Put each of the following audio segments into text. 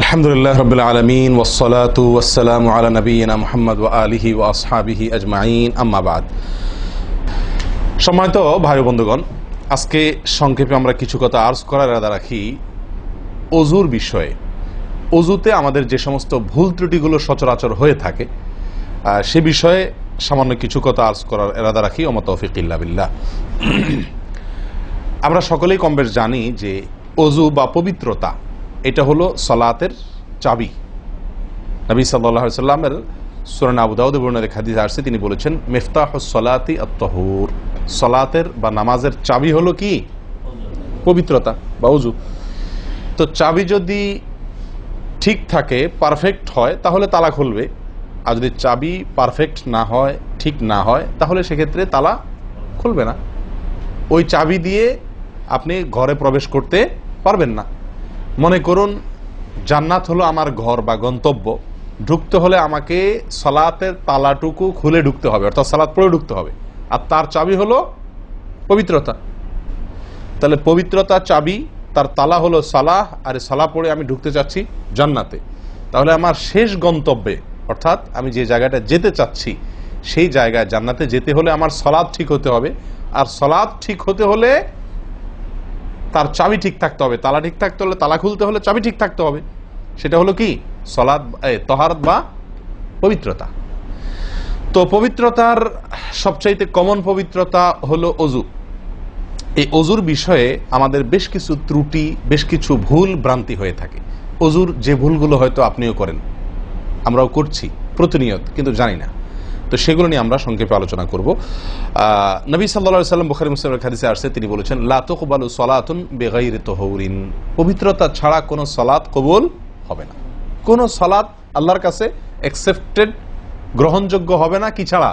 আলহামদুলিল্লাহ রাব্বিল আলামিন ওয়াসসালাতু ওয়াসসালামু আলা নবিয়িনা মুহাম্মদ ওয়া আলিহি ওয়া আসহাবিহি আজমাইন, আম্মা বাদ। সম্মানিত ভাই বন্ধুগণ, আজকে সংক্ষেপে আমরা কিছু কথা আর্জ করার ইরাদা রাখি ওযুর বিষয়ে। ওযুতে আমাদের যে সমস্ত ভুল ত্রুটিগুলো সচরাচর হয়ে থাকে সে বিষয়ে সামান্য কিছু কথা আর্জ করার ইরাদা রাখি। ওয়া মা তাওফীক ইল্লা বিল্লাহ। আমরা সকলেই কমবেশ জানি যে ওযু বা পবিত্রতা এটা হলো সালাতের চাবি। নবী সাল্লাল্লাহু আলাইহি ওয়াসাল্লামের সূরা আবু দাউদে বর্ণিত হাদিসে আসছে, তিনি বলেছেন মিফতাহুস সালাতি আত-তাহুর, সালাতের বা নামাজের চাবি হলো কি? পবিত্রতা বা ওযু। তো চাবি যদি ঠিক থাকে, পারফেক্ট হয়, তাহলে তালা খুলবে। আর যদি চাবি পারফেক্ট না হয়, ঠিক না হয়, তাহলে সেক্ষেত্রে তালা খুলবে না। ওই চাবি দিয়ে আপনি ঘরে প্রবেশ করতে পারবেন না। মনে করুন জান্নাত হলো আমার ঘর বা গন্তব্য, ঢুকতে হলে আমাকে সালাতের তালাটুকু খুলে ঢুকতে হবে, অর্থাৎ সালাত পড়ে ঢুকতে হবে, আর তার চাবি হলো পবিত্রতা। তাহলে পবিত্রতা চাবি, তার তালা হলো সালাহ, আর সালাহ পড়ে আমি ঢুকতে চাচ্ছি জান্নাতে। তাহলে আমার শেষ গন্তব্যে, অর্থাৎ আমি যে জায়গাটা যেতে চাচ্ছি সেই জায়গায় জান্নাতে যেতে হলে আমার সালাত ঠিক হতে হবে, আর সালাত ঠিক হতে হলে তার চাবি ঠিক থাকতে হবে। তালা ঠিক থাকতে হলে, তালা খুলতে হলে চাবি ঠিক থাকতে হবে। সেটা হলো কি? সালাত, তাহারাত বা পবিত্রতা। তো পবিত্রতার সবচাইতে কমন পবিত্রতা হলো ওযু। এই ওযুর বিষয়ে আমাদের বেশ কিছু ত্রুটি, বেশ কিছু ভুল ভ্রান্তি হয়ে থাকে। ওযুর যে ভুলগুলো হয়তো আপনিও করেন, আমরাও করছি প্রতিনিয়ত, কিন্তু জানি না। তো সেগুলো নিয়ে আমরা সংক্ষেপে আলোচনা করব। নবী সাল্লাল্লাহু আলাইহি ওয়াসাল্লাম বুখারী মুসলিমের হাদিসে আসছে, তিনি বলেছেন লা তুকবালু সালাতুন বিগাইরি তাহুরিন, পবিত্রতা ছাড়া কোনো সালাত কবুল হবে না। কোনো সালাত আল্লাহর কাছে অ্যাকসেপ্টেড, গ্রহণযোগ্য হবে না কি ছাড়া?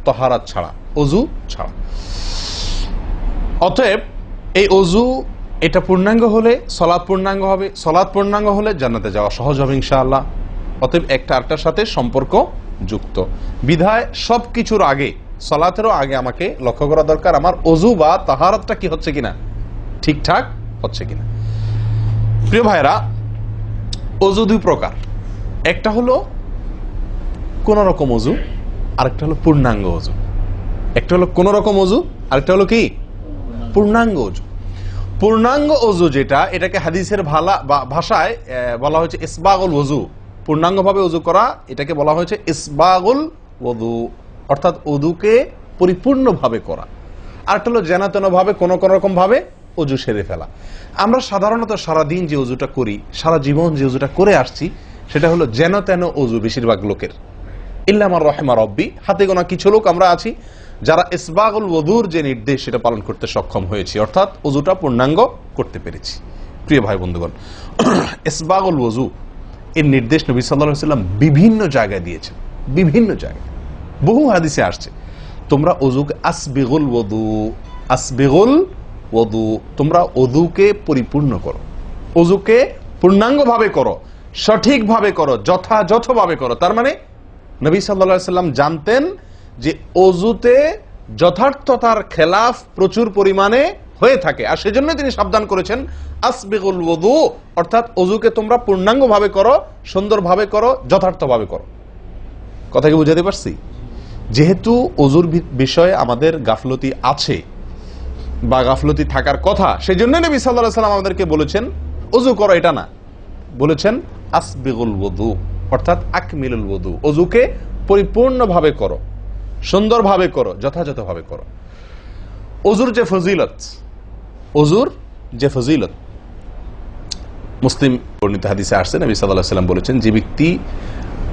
তাহারাত ছাড়া, ওযু ছাড়া। অতএব এই ওযু এটা পূর্ণাঙ্গ হলে সালাত পূর্ণাঙ্গ হবে, সালাত পূর্ণাঙ্গ হলে জান্নাতে যাওয়া সহজ হবে ইনশাআল্লাহ। অতএব একটা আরেকটার সাথে সম্পর্ক যুক্ত বিধায় সবকিছুর আগে, সালাতেরও আগে আমাকে লক্ষ্য করা দরকার আমার ওযু বা তাহারাতটা কি হচ্ছে কিনা, ঠিকঠাক হচ্ছে কিনা। প্রিয় ভাইরা, ওযু দুই প্রকার। একটা হলো কোন রকম ওযু, আরেকটা হলো পূর্ণাঙ্গ ওযু। একটা হলো কোন রকম ওযু, আরেকটা হলো কি? পূর্ণাঙ্গ ওযু। পূর্ণাঙ্গ ওযু যেটা, এটাকে হাদিসের ভাষায় বলা হয়েছে ইসবাগুল ওযু। পূর্ণাঙ্গভাবে ওযু করা, এটাকে বলা হয়েছে ইসবাগুল ওযু, অর্থাৎ ওযুকে পরিপূর্ণভাবে করা। আরেকটা হলো যেন তেন ভাবে, কোন কোন রকম ভাবে ওযু সেরে ফেলা। আমরা সাধারণত সারাদিন যে ওযুটা করি, সারা জীবন যে ওযুটা করে আসছি, সেটা হলো যেন তেন ওযু বেশিরভাগ লোকের। ইল্লা মান রাহিমা রব্বি, হাতে গোনা কিছু লোক আমরা আছি যারা ইসবাগুল ওযুর যে নির্দেশ সেটা পালন করতে সক্ষম হয়েছি, অর্থাৎ ওযুটা পূর্ণাঙ্গ করতে পেরেছি। প্রিয় ভাই বন্ধুগণ, ইসবাগুল ওযু এর নির্দেশ নবী সাল্লাল্লাহু আলাইহি ওয়াসাল্লাম বিভিন্ন জায়গায় দিয়েছেন, বিভিন্ন জায়গায় বহু হাদিসে আসছে, তোমরা ওযুকে আসবিগুল ওযু, আসবিগুল ওযু, তোমরা ওযুকে পরিপূর্ণ করো, ওযুকে পূর্ণাঙ্গভাবে করো, সঠিকভাবে করো, যথাযথভাবে করো। তার মানে নবী সাল্লাল্লাহু আলাইহি ওয়াসাল্লাম জানতেন যে ওযুতে যথার্থতার খেলাফ প্রচুর পরিমাণে হয়ে থাকে, আর সেজন্য তিনি সাবধান করেছেন আসবিগুল ওযু, অর্থাৎ ওযুকে তোমরা পূর্ণাঙ্গভাবে করো, সুন্দরভাবে করো, যথার্থভাবে করো। কথা কি বুঝাতে পারছি? যেহেতু ওযুর বিষয়ে আমাদের গাফলতি আছে বা গাফলতি থাকার কথা, সেজন্য নবী সাল্লাল্লাহু আলাইহি ওয়াসাল্লাম আমাদেরকে বলেছেন ওযু করো, এটা না, বলেছেন আসবিগুল ওযু, অর্থাৎ আকমিলুল ওযু, ওযুকে পরিপূর্ণভাবে করো, সুন্দরভাবে করো, যথাযথভাবে করো। ওযুর যে ফজিলত, ওযুর যে ফজিলত মুসলিম বর্ণিত হাদিসে আসছে, নবী সাল্লাল্লাহু আলাইহি ওয়াসাল্লাম বলেছেন যে ব্যক্তি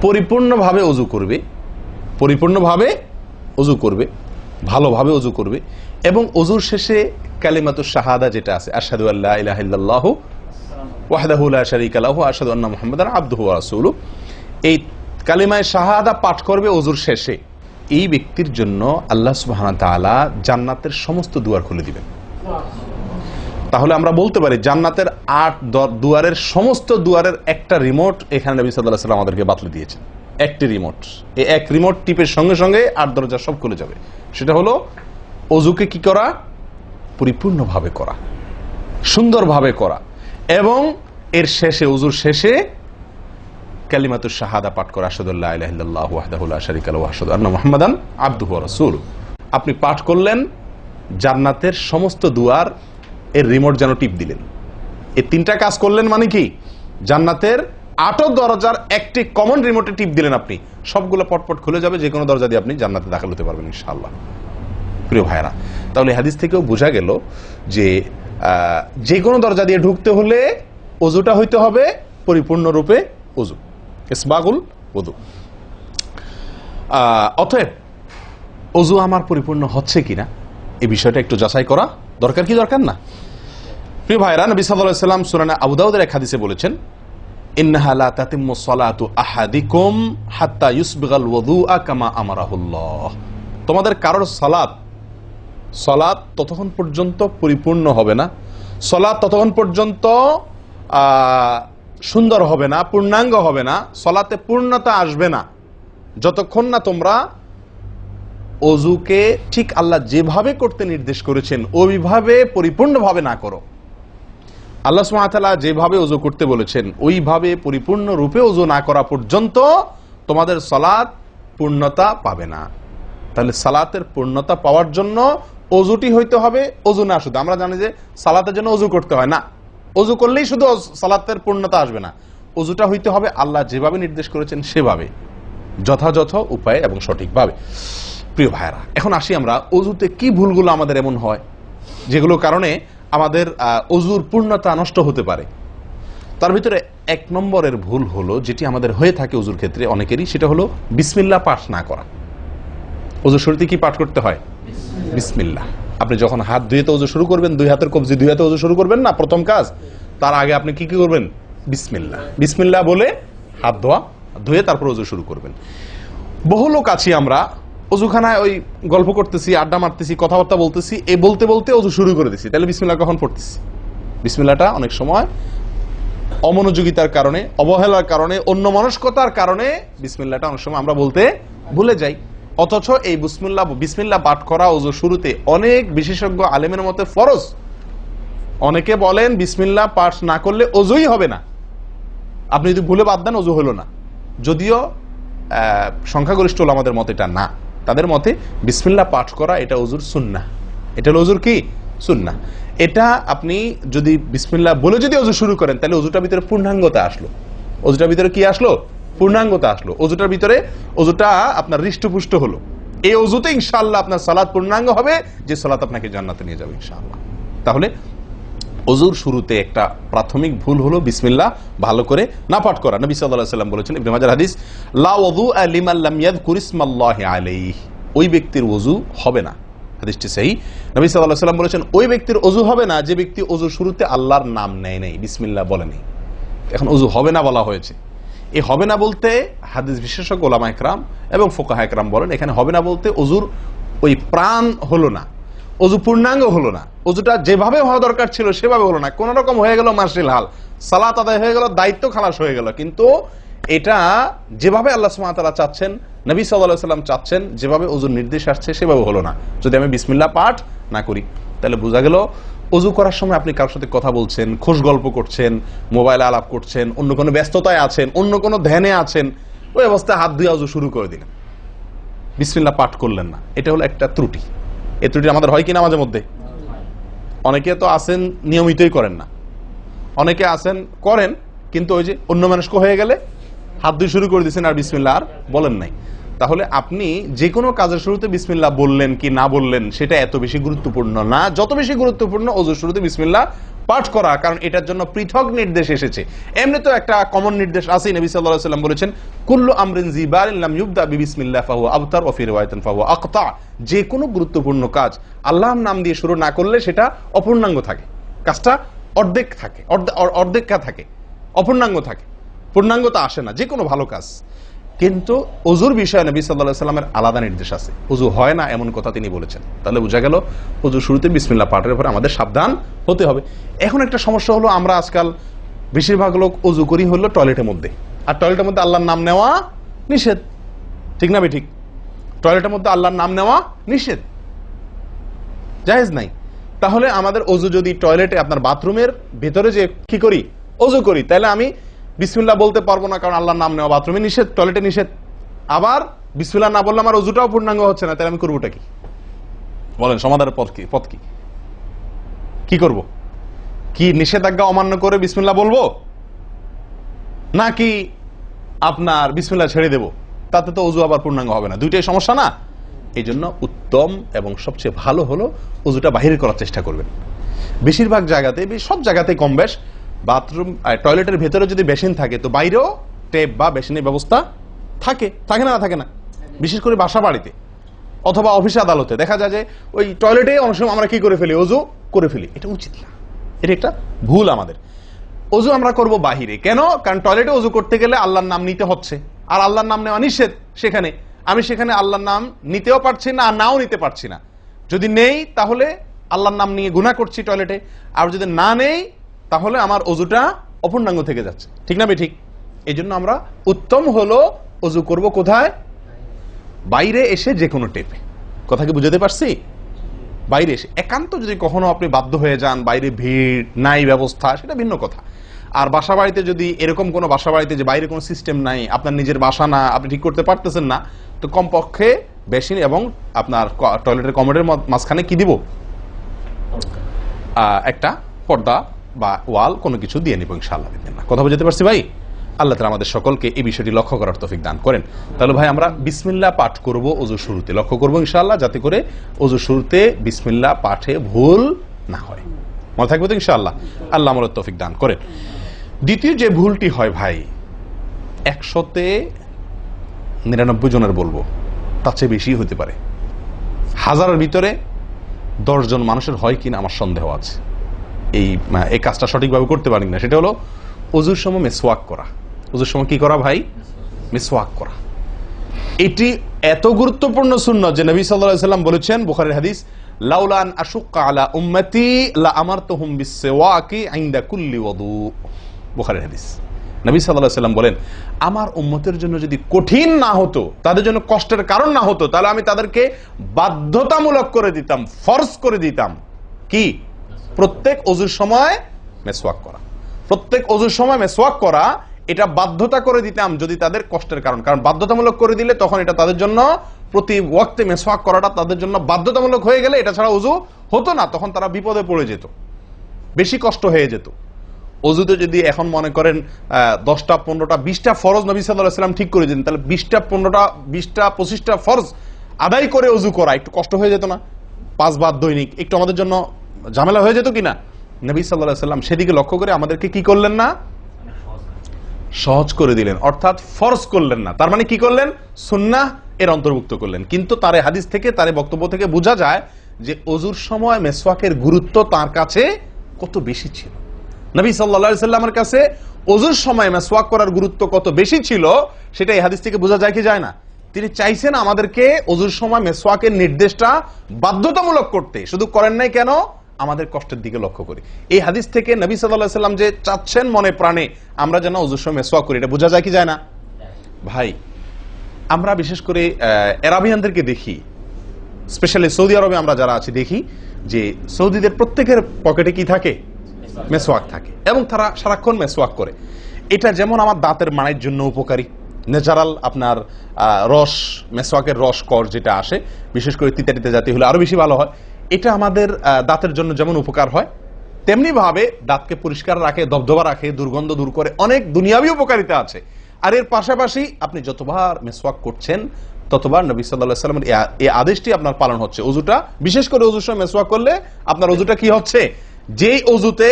পরিপূর্ণভাবে ওযু করবে, পরিপূর্ণভাবে ওযু করবে, ভালোভাবে ওযু করবে, এবং ওযুর শেষে কালিমাতুশ শাহাদা যেটা আছে, আশহাদু আল্লা ইলাহা ইল্লাল্লাহু ওয়াহদাহু লা শারীকা লাহু ওয়া আশহাদু আন্না মুহাম্মাদান আবদুহু ওয়া রাসূলুহু, এই কালিমায়ে শাহাদা পাঠ করবে ওযুর শেষে, এই ব্যক্তির জন্য আল্লাহ সুবহানাহু ওয়া তাআলা জান্নাতের সমস্ত দুয়ার খুলে দিবেন। তাহলে আমরা বলতে পারি জান্নাতের ৮ দুয়ারের সমস্ত দুয়ারের একটা রিমোট এখানে নবী সাল্লাল্লাহু আলাইহি ওয়াসাল্লাম আমাদেরকে বাতলে দিয়েছেন। একটি রিমোট, এই এক রিমোট টিপের সঙ্গে সঙ্গে ৮ দরজা সব খুলে যাবে। সেটা হলো ওযুকে কি করা? পরিপূর্ণভাবে করা, সুন্দরভাবে করা, এবং এর শেষে, ওযুর শেষে কালিমাতুশ শাহাদা পাঠ করা, আশহাদু আল্লা ইলাহা ইল্লাল্লাহু ওয়াহদাহু লা শারীকা লাহু ওয়া আশহাদু আন্না মুহাম্মাদান আবদুহু ওয়া রাসূলুহু। আপনি পাঠ করলেন, জান্নাতের সমস্ত দুয়ার এর রিমোট যেন টিপ দিলেন। এই তিনটা কাজ করলেন মানে কি, জান্নাতের 8 দরজার একটি কমন রিমোটে টিপ দিলেন, আপনি সবগুলো পটপট খুলে যাবে, যে কোনো দরজা দিয়ে আপনি জান্নাতে দাখিল হতে পারবেন ইনশাআল্লাহ। প্রিয় ভাইরা, তাহলে হাদিস থেকেও বোঝা গেল যে যে কোনো দরজা দিয়ে ঢুকতে হলে ওযুটা হইতে হবে পরিপূর্ণরূপে ওযু, ইসবাগুল ওযু। অতএব ওযু আমার পরিপূর্ণ হচ্ছে কিনা এই বিষয়টা একটু যাচাই করা দরকার, কি দরকার না? প্রিয় ভাইরা, নবী সাল্লাল্লাহু আলাইহি ওয়াসাল্লাম সূরা আবু দাউদের এক হাদিসে বলেছেন, ইন্নাহা লা তাতিম্মু সালাতু আহাদিকুম হাত্তা ইউসবিগাল ওযুআ কামা আমারাহুল্লাহ। তোমাদের কারোর সালাত ততক্ষণ পর্যন্ত পরিপূর্ণ হবে না, সালাত ততক্ষণ পর্যন্ত সুন্দর হবে না, পূর্ণাঙ্গ হবে না, সালাতে পূর্ণতা আসবে না, যতক্ষণ না তোমরা ওযুকে ঠিক আল্লাহ যেভাবে করতে নির্দেশ করেছেন ওইভাবে পরিপূর্ণভাবে না করো। আল্লাহ সুবহানাহু ওয়া তাআলা যেভাবে ওযু করতে বলেছেন ওইভাবে পরিপূর্ণ রূপে ওযু না করা পর্যন্ত তোমাদের সালাত পূর্ণতা পাবে না। তাহলে সালাতের পূর্ণতা পাওয়ার জন্য ওযুটি হইতে হবে, ওযু না শুধু। আমরা জানি যে সালাতের জন্য ওযু করতে হয় না, ওযু করলেই শুধু সালাতের পূর্ণতা আসবে না, ওযুটা হইতে হবে আল্লাহ যেভাবে নির্দেশ করেছেন সেভাবে, যথাযথ উপায়ে এবং সঠিকভাবে। প্রিয় ভাইরা, এখন আসি আমরা ওযুতে কি ভুলগুলো আমাদের এমন হয় যেগুলোর কারণে আমাদের ওযুর পূর্ণতা নষ্ট হতে পারে। তার ভিতরে 1 নম্বরের ভুল হলো, যেটি আমাদের হয়ে থাকে ওযুর ক্ষেত্রে অনেকেরই, সেটা হলো বিসমিল্লাহ পাঠ না করা। ওযুর শুরুতে কি পাঠ করতে হয়? বিসমিল্লাহ। আপনি যখন হাত ধুয়ে তো ওযু শুরু করবেন, 2 হাতের কবজি 2 হাতে ওযু শুরু করবেন না, প্রথম কাজ, তার আগে আপনি কি করবেন? বিসমিল্লাহ। বিসমিল্লাহ বলে হাত ধুয়ে তারপর ওযু শুরু করবেন। বহু লোক আছি আমরা ওযুখানায় ওই গল্প করতেছি, আড্ডা মারতেছি, কথাবার্তা বলতেছি, এই বলতে বলতে ওযু শুরু করে দিছি, তাহলে বিসমিল্লাহ কখন পড়তেছি? বিসমিল্লাহটা অনেক সময় অমনোযোগিতার কারণে, অবহেলার কারণে, অন্যমনস্কতার কারণে বিসমিল্লাহটা অনেক সময় আমরা বলতে ভুলে যাই। অথচ এই বিসমিল্লাহ পাঠ করা ওযু শুরুতে অনেক বিশেষজ্ঞ আলেমের মতে ফরজ। অনেকে বলেন বিসমিল্লাহ পাঠ না করলে ওযুই হবে না, আপনি যদি ভুলে বাদ দেন ওযু হলো না। যদিও সংখ্যাগরিষ্ঠ ওলামাদের মতে এটা না, তাদের মতে বিসমিল্লাহ পাঠ করা এটা ওযুর সুন্নাহ। এটা হলো ওযুর কি? সুন্নাহ। এটা আপনি যদি বিসমিল্লাহ বলে যদি ওযু শুরু করেন তাহলে ওযুটার ভিতরে পূর্ণাঙ্গতা আসলো। ওযুটার ভিতরে কি আসলো? পূর্ণাঙ্গতা আসলো। ওযুটার ভিতরে ওযুটা আপনার হৃষ্টপুষ্ট হলো। এই ওযুতে ইনশাআল্লাহ আপনার সালাত পূর্ণাঙ্গ হবে, যে সালাত আপনাকে জান্নাতে নিয়ে যাবে ইনশাআল্লাহ। তাহলে ওযুর শুরুতে একটা প্রাথমিক ভুল হলো বিসমিল্লাহ ভালো করে না পাঠ করা। নবী সাল্লাল্লাহু আলাইহি ওয়াসাল্লাম বলেছেন, ইবনে মাজাহ হাদিস, লা ওযুআ লিমান লাম ইয়াযকুর ইসমাল্লাহি আলাইহি। ওই ব্যক্তির ওযু হবে না, হাদিসটি সহিহ। নবী সাল্লাল্লাহু আলাইহি ওয়াসাল্লাম বলেছেন, ওই ব্যক্তির ওযু হবে না যে ব্যক্তি ওযুর শুরুতে আল্লাহর নাম নেয় নাই, বিসমিল্লাহ বলে নাই। এখন ওযু হবে না বলা হয়েছে, এই হবে না বলতে হাদিস বিশেষজ্ঞ ওলামা ইকরাম এবং ফুকাহা ইকরাম বলেন, এখানে হবে না বলতে ওযুর ওই প্রাণ হলো না, ওযু পূর্ণাঙ্গ হলো না, ওযুটা যেভাবে হওয়া দরকার ছিল সেভাবে হলো না, কোন রকম হয়ে গেল মার্শাল হাল, সালাত আদায় হয়ে গেল, দায়িত্ব খালাস হয়ে গেল, কিন্তু এটা যেভাবে আল্লাহ সুবহানাহু ওয়া তাআলা চাচ্ছেন, নবী সাল্লাল্লাহু আলাইহি ওয়াসাল্লাম চাচ্ছেন, যেভাবে ওযুর নির্দেশ আসছে সেভাবে হলো না। যদি আমি বিসমিল্লাহ পাঠ না করি, তাহলে বোঝা গেল ওযু করার সময় আপনি কারোর সাথে কথা বলছেন, খোশ গল্প করছেন, মোবাইলে আলাপ করছেন, অন্য কোনো ব্যস্ততায় আছেন, অন্য কোনো ধ্যানে আছেন, ওই অবস্থায় হাত ধুয়ে ওযু শুরু করে দিলেন, বিসমিল্লাহ পাঠ করলেন না। এটা হলো একটা ত্রুটি। এই ত্রুটি আমাদের হয় কিনা মাঝে মধ্যে? অনেকে তো আছেন নিয়মিতই করেন না, অনেকে আছেন করেন কিন্তু ওই যে অন্য মানুষকে হয়ে গেলে হাত ধুয়ে শুরু করে দিয়েছেন আর বিসমিল্লাহ আর বলেন নাই। তাহলে আপনি যে কোনো কাজের শুরুতে বিসমিল্লাহ বললেন কি না বললেন সেটা এত বেশি গুরুত্বপূর্ণ না, যত বেশি গুরুত্বপূর্ণ ওযুর শুরুতে বিসমিল্লাহ পাঠ করা, কারণ এটার জন্য পৃথক নির্দেশ এসেছে। এমনি তো একটা কমন নির্দেশ আছে, নবী সাল্লাল্লাহু আলাইহি ওয়াসাল্লাম বলেছেন, কুল্লু আমরিন জিবারিন লাম ইবদা বিবিসমিল্লাহ ফাহুয়া আবতার ওয়া ফি রিওয়ায়াতিন ফাহুয়া আকতা। যে কোনো গুরুত্বপূর্ণ কাজ আল্লাহর নাম দিয়ে শুরু না করলে সেটা অপূর্ণাঙ্গ থাকে, কাজটা অর্ধেক থাকে, অর্ধেকা থাকে, অপূর্ণাঙ্গ থাকে, পূর্ণাঙ্গতা আসে না যে কোনো ভালো কাজ। কিন্তু ওযুর বিষয়ে নবী সাল্লাল্লাহু আলাইহি ওয়াসাল্লামের আলাদা নির্দেশ আছে, ওযু হয় না এমন কথা তিনি বলেছেন। তাহলে বোঝা গেল ওযুর শুরুতে বিসমিল্লাহ পাঠের উপরে আমাদের সাবধান হতে হবে। এখন একটা সমস্যা হলো, আমরা আজকাল বেশিরভাগ লোক ওযু করি হলো টয়লেটের মধ্যে, আর টয়লেটের মধ্যে আল্লাহর নাম নেওয়া নিষেধ, ঠিক না ঠিক? টয়লেটের মধ্যে আল্লাহর নাম নেওয়া নিষেধ, জায়েজ নাই। তাহলে আমাদের ওযু যদি টয়লেটে আপনার বাথরুমের ভেতরে যে কি করি ওযু করি, তাহলে আমি বিসমিল্লাহ বলতে পারবো না কারণ আল্লাহর নাম নেওয়া বাথরুমে নিষেধ, টয়লেটে নিষেধ, আবার বিসমিল্লাহ না বললে আমার ওযুটাও পূর্ণাঙ্গ হচ্ছে না, তাহলে আমি করবোটা কি? বলেন সমাধানের পথ কি? কি করব? কি নিষেধাজ্ঞা অমান্য করে বিসমিল্লাহ বলবো, নাকি আপনার বিসমিল্লাহ ছেড়ে দেব? তাতে তো ওযু আবার পূর্ণাঙ্গ হবে না, দুইটাই সমস্যা না? এই জন্য উত্তম এবং সবচেয়ে ভালো হলো ওযুটা বাহির করার চেষ্টা করবেন। বেশিরভাগ জায়গাতে, সব জায়গাতে কম বেশ, বাথরুম টয়লেটের ভেতরে যদি বেসিন থাকে তো বাইরেও টেপ বা বেসিনের ব্যবস্থা থাকে থাকে না? বিশেষ করে বাসা বাড়িতে অথবা অফিস আদালতে দেখা যায় যে ওই টয়লেটে অনেক সময় আমরা কি করে ফেলি, ওযু করে ফেলি। এটা উচিত না, এটা একটা ভুল আমাদের। ওযু আমরা করব বাহিরে। কেন? কারণ টয়লেটে ওযু করতে গেলে আল্লাহর নাম নিতে হচ্ছে, আর আল্লাহর নাম নেওয়া নিষেধ। আমি সেখানে আল্লাহর নাম নিতেও পারছি না, আর নাও নিতে পারছি না। যদি নেই তাহলে আল্লাহর নাম নিয়ে গুনাহ করছি টয়লেটে, আর যদি না নেই তাহলে আমার ওযুটা অপূর্ণাঙ্গ থেকে যাচ্ছে। ঠিক না ঠিক? এই জন্য আমরা উত্তম হলো ওযু করব কোথায়? বাইরে এসে যে কোনো টেপে। কথা কি বুঝাতে পারছি? বাইরে এসে একান্ত যদি কখনো আপনি বাধ্য হয়ে যান, বাইরে ভিড় নাই, ব্যবস্থা, সেটা ভিন্ন কথা। আর বাসা বাড়িতে যদি এরকম কোনো বাসা বাড়িতে যে বাইরে কোনো সিস্টেম নাই, আপনার নিজের বাসা না, আপনি ঠিক করতে পারতেছেন না, তো কমপক্ষে বেসিন এবং আপনার টয়লেটের কমোডের মাঝখানে কি দিব? একটা পর্দা বা ওয়াল কোনো কিছু দিয়ে নিব ইনশাআল্লাহ। কথা বুঝতে পারছি ভাই? আল্লাহ তাআলা আমাদের সকলকে এই বিষয়টি লক্ষ্য করার তৌফিক দান করেন। তাহলে ভাই আমরা বিসমিল্লাহ পাঠ করব ওযু শুরুতে, লক্ষ্য করব ইনশাআল্লাহ যাতে করে ওযু শুরুতে বিসমিল্লাহ পাঠে ভুল না হয়। মনে থাকবে তো ইনশাআল্লাহ? আল্লাহ আমাদের তৌফিক দান করেন। দ্বিতীয় যে ভুলটি হয় ভাই, 100-99 জনের বলবো, তার চেয়ে বেশি হতে পারে, হাজারের ভিতরে 10 জন মানুষের হয় কিনা আমার সন্দেহ আছে এই কাজটা সঠিকভাবে করতে পারি না। সেটা হলো ওযুর সময় মিসওয়াক করা। ওযুর সময় কি করা ভাই? মিসওয়াক করা। এটি এত গুরুত্বপূর্ণ সুন্নাত যে নবী সাল্লাল্লাহু আলাইহি ওয়াসাল্লাম বলেছেন, বুখারীর হাদিস, লাউলা আন আশুক্কা আলা উম্মতি লা আমারতুহুম বিসওয়াকি ইনদা কুল্লি ওযু। বুখারীর হাদিস। নবী সাল্লাল্লাহু আলাইহি ওয়াসাল্লাম বলেন, আমার উম্মতের জন্য যদি কঠিন না হতো, তাদের জন্য কষ্টের কারণ না হতো, তাহলে আমি তাদেরকে বাধ্যতামূলক করে দিতাম, ফরজ করে দিতাম কি? প্রত্যেক ওযুর সময় মিসওয়াক করা। প্রত্যেক ওযুর সময় মিসওয়াক করা, এটা বাধ্যতা করে দিতাম যদি তাদের কষ্টের কারণ বাধ্যতামূলক করে দিলে তখন এটা তাদের জন্য প্রতি ওয়াক্তে মিসওয়াক করাটা তাদের জন্য বাধ্যতামূলক হয়ে গেলে এটা ছাড়া ওযু হতো না, তখন তারা বিপদে পড়ে যেত, বেশি কষ্ট হয়ে যেত। ওযুতে যদি এখন মনে করেন 10টা 15টা 20টা ফরজ নবী সাল্লাল্লাহু আলাইহি ওয়াসাল্লাম ঠিক করে দিতেন, তাহলে 20টা 15টা 20টা 25টা ফরজ আদায় করে ওযু করা একটু কষ্ট হয়ে যেত না? 5 বার দৈনিক একটু আমাদের জন্য ঝামেলা হয়ে যেত কিনা? নবী সাল্লাল্লাহু আলাইহি ওয়াসাল্লাম সেদিকে লক্ষ্য করে আমাদেরকে কি করলেন না? সহজ করে দিলেন, অর্থাৎ ফরজ করলেন না। তার মানে কি করলেন? সুন্নাহ এর অন্তর্ভুক্ত করলেন। কিন্তু তার হাদিস থেকে, তার বক্তব্য থেকে বোঝা যায় যে ওযুর সময় মিসওয়াকের গুরুত্ব তার কাছে কত বেশি ছিল। নবী সাল্লাল্লাহু আলাইহি ওয়াসাল্লামের কাছে ওযুর সময় মিসওয়াক করার গুরুত্ব কত বেশি ছিল সেটা এই হাদিস থেকে বোঝা যায় কি যায় না? তিনি চাইছেন আমাদেরকে ওযুর সময় মিসওয়াকের নির্দেশটা বাধ্যতামূলক করতে, শুধু করেন নাই কেন? আমাদের কষ্টের দিকে লক্ষ্য করি। এই হাদিস থেকে নবী সাল্লাল্লাহু আলাইহি ওয়াসাল্লাম যে চাচ্ছেন মনে প্রাণে আমরা যেন ওযুর সময় মিসওয়াক করি, এটা বোঝা যায় কি যায় না? ভাই আমরা বিশেষ করে আরবিয়ানদেরকে দেখি, স্পেশালি সৌদি আরবে আমরা যারা আছি দেখি যে সৌদিদের প্রত্যেকের পকেটে কি থাকে? মিসওয়াক থাকে, এবং তারা সারাক্ষণ মিসওয়াক করে। এটা যেমন আমার দাঁতের মাড়ির জন্য উপকারী, ন্যাচারাল আপনার রস, মিসওয়াকের রস কর যেটা আসে, বিশেষ করে তিতা জাতীয় হলে আরো বেশি ভালো হয়। এটা আমাদের দাঁতের জন্য যেমন উপকার হয়, তেমনি ভাবে দাঁতকে পরিষ্কার রাখে, দবদবা রাখে, দুর্গন্ধ দূর করে, অনেক দুনিয়াবী উপকারিতা আছে। আর এর পাশাপাশি আপনি যতবার মিসওয়াক করছেন ততবার নবী সাল্লাল্লাহু আলাইহি ওয়াসাল্লামের এই আদেশটি আপনার পালন হচ্ছে। ওযুটা, বিশেষ করে ওযুর সময় মিসওয়াক করলে আপনার ওযুটা কি হচ্ছে? যেই ওযুতে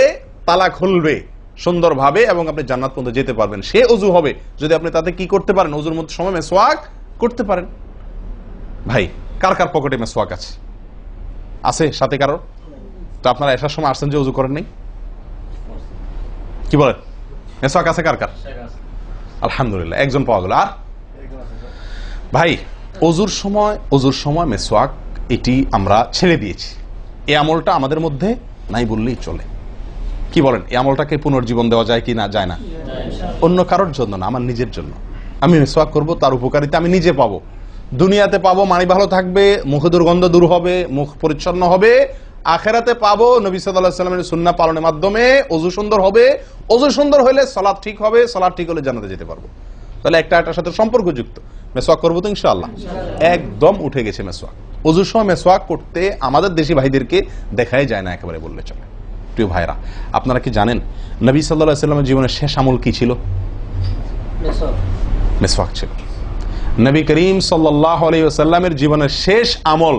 তালা খুলবে সুন্দরভাবে এবং আপনি জান্নাত পর্যন্ত যেতে পারবেন, সে ওযু হবে যদি আপনি তাতে কি করতে পারেন? ওযুর মধ্যে সময় মিসওয়াক করতে পারেন। ভাই কার কার পকেটে মিসওয়াক আছে? আছে সাথে কারো? তো আপনারা আসার সময় আসছেন যে ওযু করেন নাই? কি বলেন? মিসওয়াক আছে কার কার? আলহামদুলিল্লাহ, একজন পাওয়া গেল। আর ভাই ওযুর সময় মিসওয়াক এটি আমরা ছেড়ে দিয়েছি, এই আমলটা আমাদের মধ্যে নাই বললেই চলে। কি বলেন? এই আমলটাকে পুনর্জীবন দেওয়া যায় কি না? যায় না? অন্য কারোর জন্য না, আমার নিজের জন্য। আমি মিসওয়াক করব, তার উপকারিতা আমি নিজে পাবো, দুনিয়াতে পাবো, মানি ভালো থাকবে, মুখে দুর্গন্ধ দূর হবে, মুখ পরিচ্ছন্ন হবে, আখেরাতে পাবো নবী সাল্লাল্লাহু আলাইহি ওয়াসাল্লামের সুন্নাহ পালনের মাধ্যমে। ওযু সুন্দর হবে, ওযু সুন্দর হলে সালাত ঠিক হবে, সালাত ঠিক হলে জান্নাতে যেতে পারবো। তাহলে একটা একটার সাথে সম্পর্কযুক্ত। মেসওয়াক করবো তো ইনশাআল্লাহ? একদম উঠে গেছে মেসওয়াক। ওযুর সময় মেসওয়াক করতে আমাদের দেশি ভাইদেরকে দেখাই যায় না একেবারে বললে চলে। প্রিয় ভাইরা, আপনারা কি জানেন নবী সাল্লাল্লাহু আলাইহি ওয়াসাল্লামের জীবনের শেষ আমল কি ছিল? মেসওয়াক ছিল। নবী করিম সাল্লাল্লাহু আলাইহি ওয়াসাল্লামের জীবনের শেষ আমল,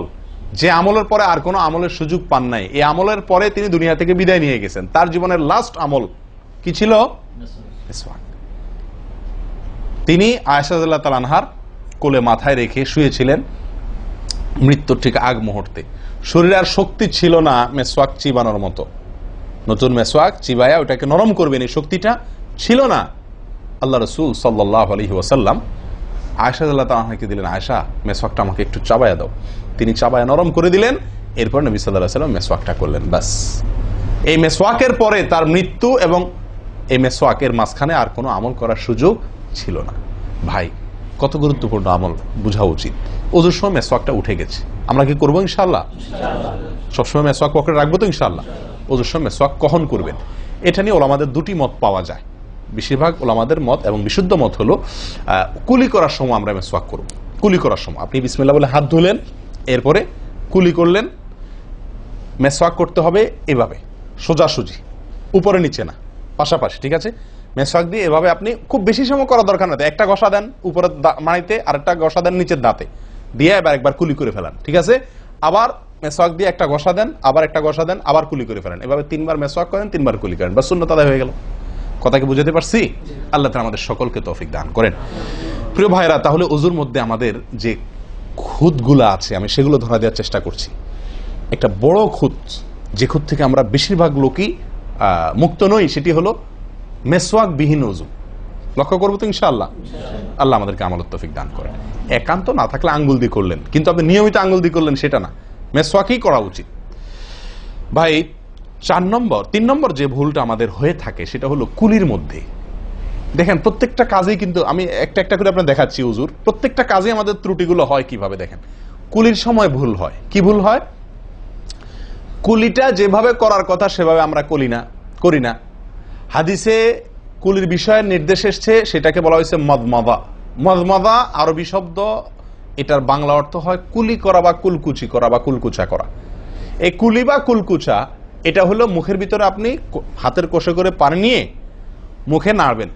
যে আমলের পরে আর কোনো আমলের সুযোগ পান নাই, এই আমলের পরে তিনি দুনিয়া থেকে বিদায় নিয়ে গেছেন। তার জীবনের লাস্ট আমল কি ছিল? মেসওয়াক। তিনি আয়েশা রাদিয়াল্লাহু তাআলা আনহার কোলে মাথায় রেখে শুয়েছিলেন মৃত্যুর ঠিক আগ মুহূর্তে। শরীরে আর শক্তি ছিল না মেসওয়াক চিবানোর মতো। নতুন মেসওয়াক চিবায়া ওটাকে নরম করবেন, এই শক্তিটা ছিল না। আল্লাহ রাসূল সাল্লাল্লাহু আলাইহি ওয়াসাল্লাম আয়েশা রাদিয়াল্লাহু তাআলা আনহাকে দিলেন, আয়েশা মেসওয়াকটা আমাকে একটু চাবায়া দাও। তিনি চাবায়া নরম করে দিলেন। এরপর নবী সাল্লাল্লাহু আলাইহি ওয়াসাল্লাম মেসওয়াকটা করলেন। বাস, এই মেসওয়াকের পরে তার মৃত্যু এবং এই মেসওয়াকের মাঝখানে আর কোনো আমল করার সুযোগ ছিল না। ভাই, কত গুরুত্বপূর্ণ আমল বোঝা উচিত। ওযুর সময় মেসওয়াকটা উঠে গেছে, আমরা কি করবো ইনশাআল্লাহ? সবসময় মেসওয়াক পকেটে রাখবো তো ইনশাআল্লাহ? ওযুর সময় মেসওয়াক কখন করবেন, এটা নিয়ে ওলামাদের দুটি মত পাওয়া যায়। বেশিরভাগ ওলামাদের মত এবং বিশুদ্ধ মত হলো কুলি করার সময় আমরা মেসওয়াক করব। কুলি করার সময় আপনি বিসমিল্লাহ বলে হাত ধুলেন, এরপরে কুলি করলেন। মেসওয়াক করতে হবে এভাবে, সোজাসুজি, উপরে নিচে না, পাশাপাশি, ঠিক আছে? মেসওয়াক দিয়ে এভাবে আপনি খুব বেশি সময় করা দরকার না, একটা ঘষা দেন উপরের মাড়িতে, আরেকটা ঘষা দেন নিচের দাঁতে, দিয়ে এবার একবার কুলি করে ফেলান, ঠিক আছে? আবার মেসওয়াক দিয়ে একটা ঘষা দেন, আবার একটা ঘষা দেন, আবার কুলি করে ফেলেন। এভাবে 3 বার মেসওয়াক করেন, 3 বার কুলি করেন, বাস সুন্নাত আদায় হয়ে গেল। কথা কি বুঝাতে পারছি? আল্লাহ তাআলা আমাদের সকলকে তৌফিক দান করেন। প্রিয় ভাইরা, তাহলে ওযুর মধ্যে আমাদের যে খুঁতগুলো আছে আমি সেগুলো ধরা দেওয়ার চেষ্টা করছি। একটা বড় খুঁত, যে খুঁত থেকে আমরা বেশিরভাগ লোকই মুক্ত নই, সেটি হলো মেসওয়াক বিহীন ওযু। লক্ষ্য করবো তো ইনশাআল্লাহ? আল্লাহ আমাদেরকে আমলের তৌফিক দান করেন। একান্ত না থাকলে আঙ্গুল দিয়ে করলেন, কিন্তু আপনি নিয়মিত আঙ্গুল দিয়ে করলেন সেটা না, মেসওয়াকই করা উচিত। ভাই, 3 নম্বর যে ভুলটা আমাদের হয়ে থাকে সেটা হলো কুলির মধ্যে। দেখেন প্রত্যেকটা কাজেই কিন্তু আমি একটা একটা করে আপনার দেখাচ্ছি ওযুর, প্রত্যেকটা কাজে আমাদের ত্রুটিগুলো হয় কিভাবে দেখেন। কুলির সময় ভুল হয়। কি ভুল হয়? কুলিটা যেভাবে করার কথা সেভাবে আমরা করি না। হাদিসে কুলির বিষয়ে নির্দেশ এসছে, সেটাকে বলা হয়েছে মদমাদা। মদমাদা আরবি শব্দ, এটার বাংলা অর্থ হয় কুলি করা বা কুলকুচি করা বা কুলকুচা করা। এই কুলি বা কুলকুচা এটা হলো মুখের ভিতরে আপনি হাতের কোষে করে পানি নিয়ে মুখে নাড়বেন,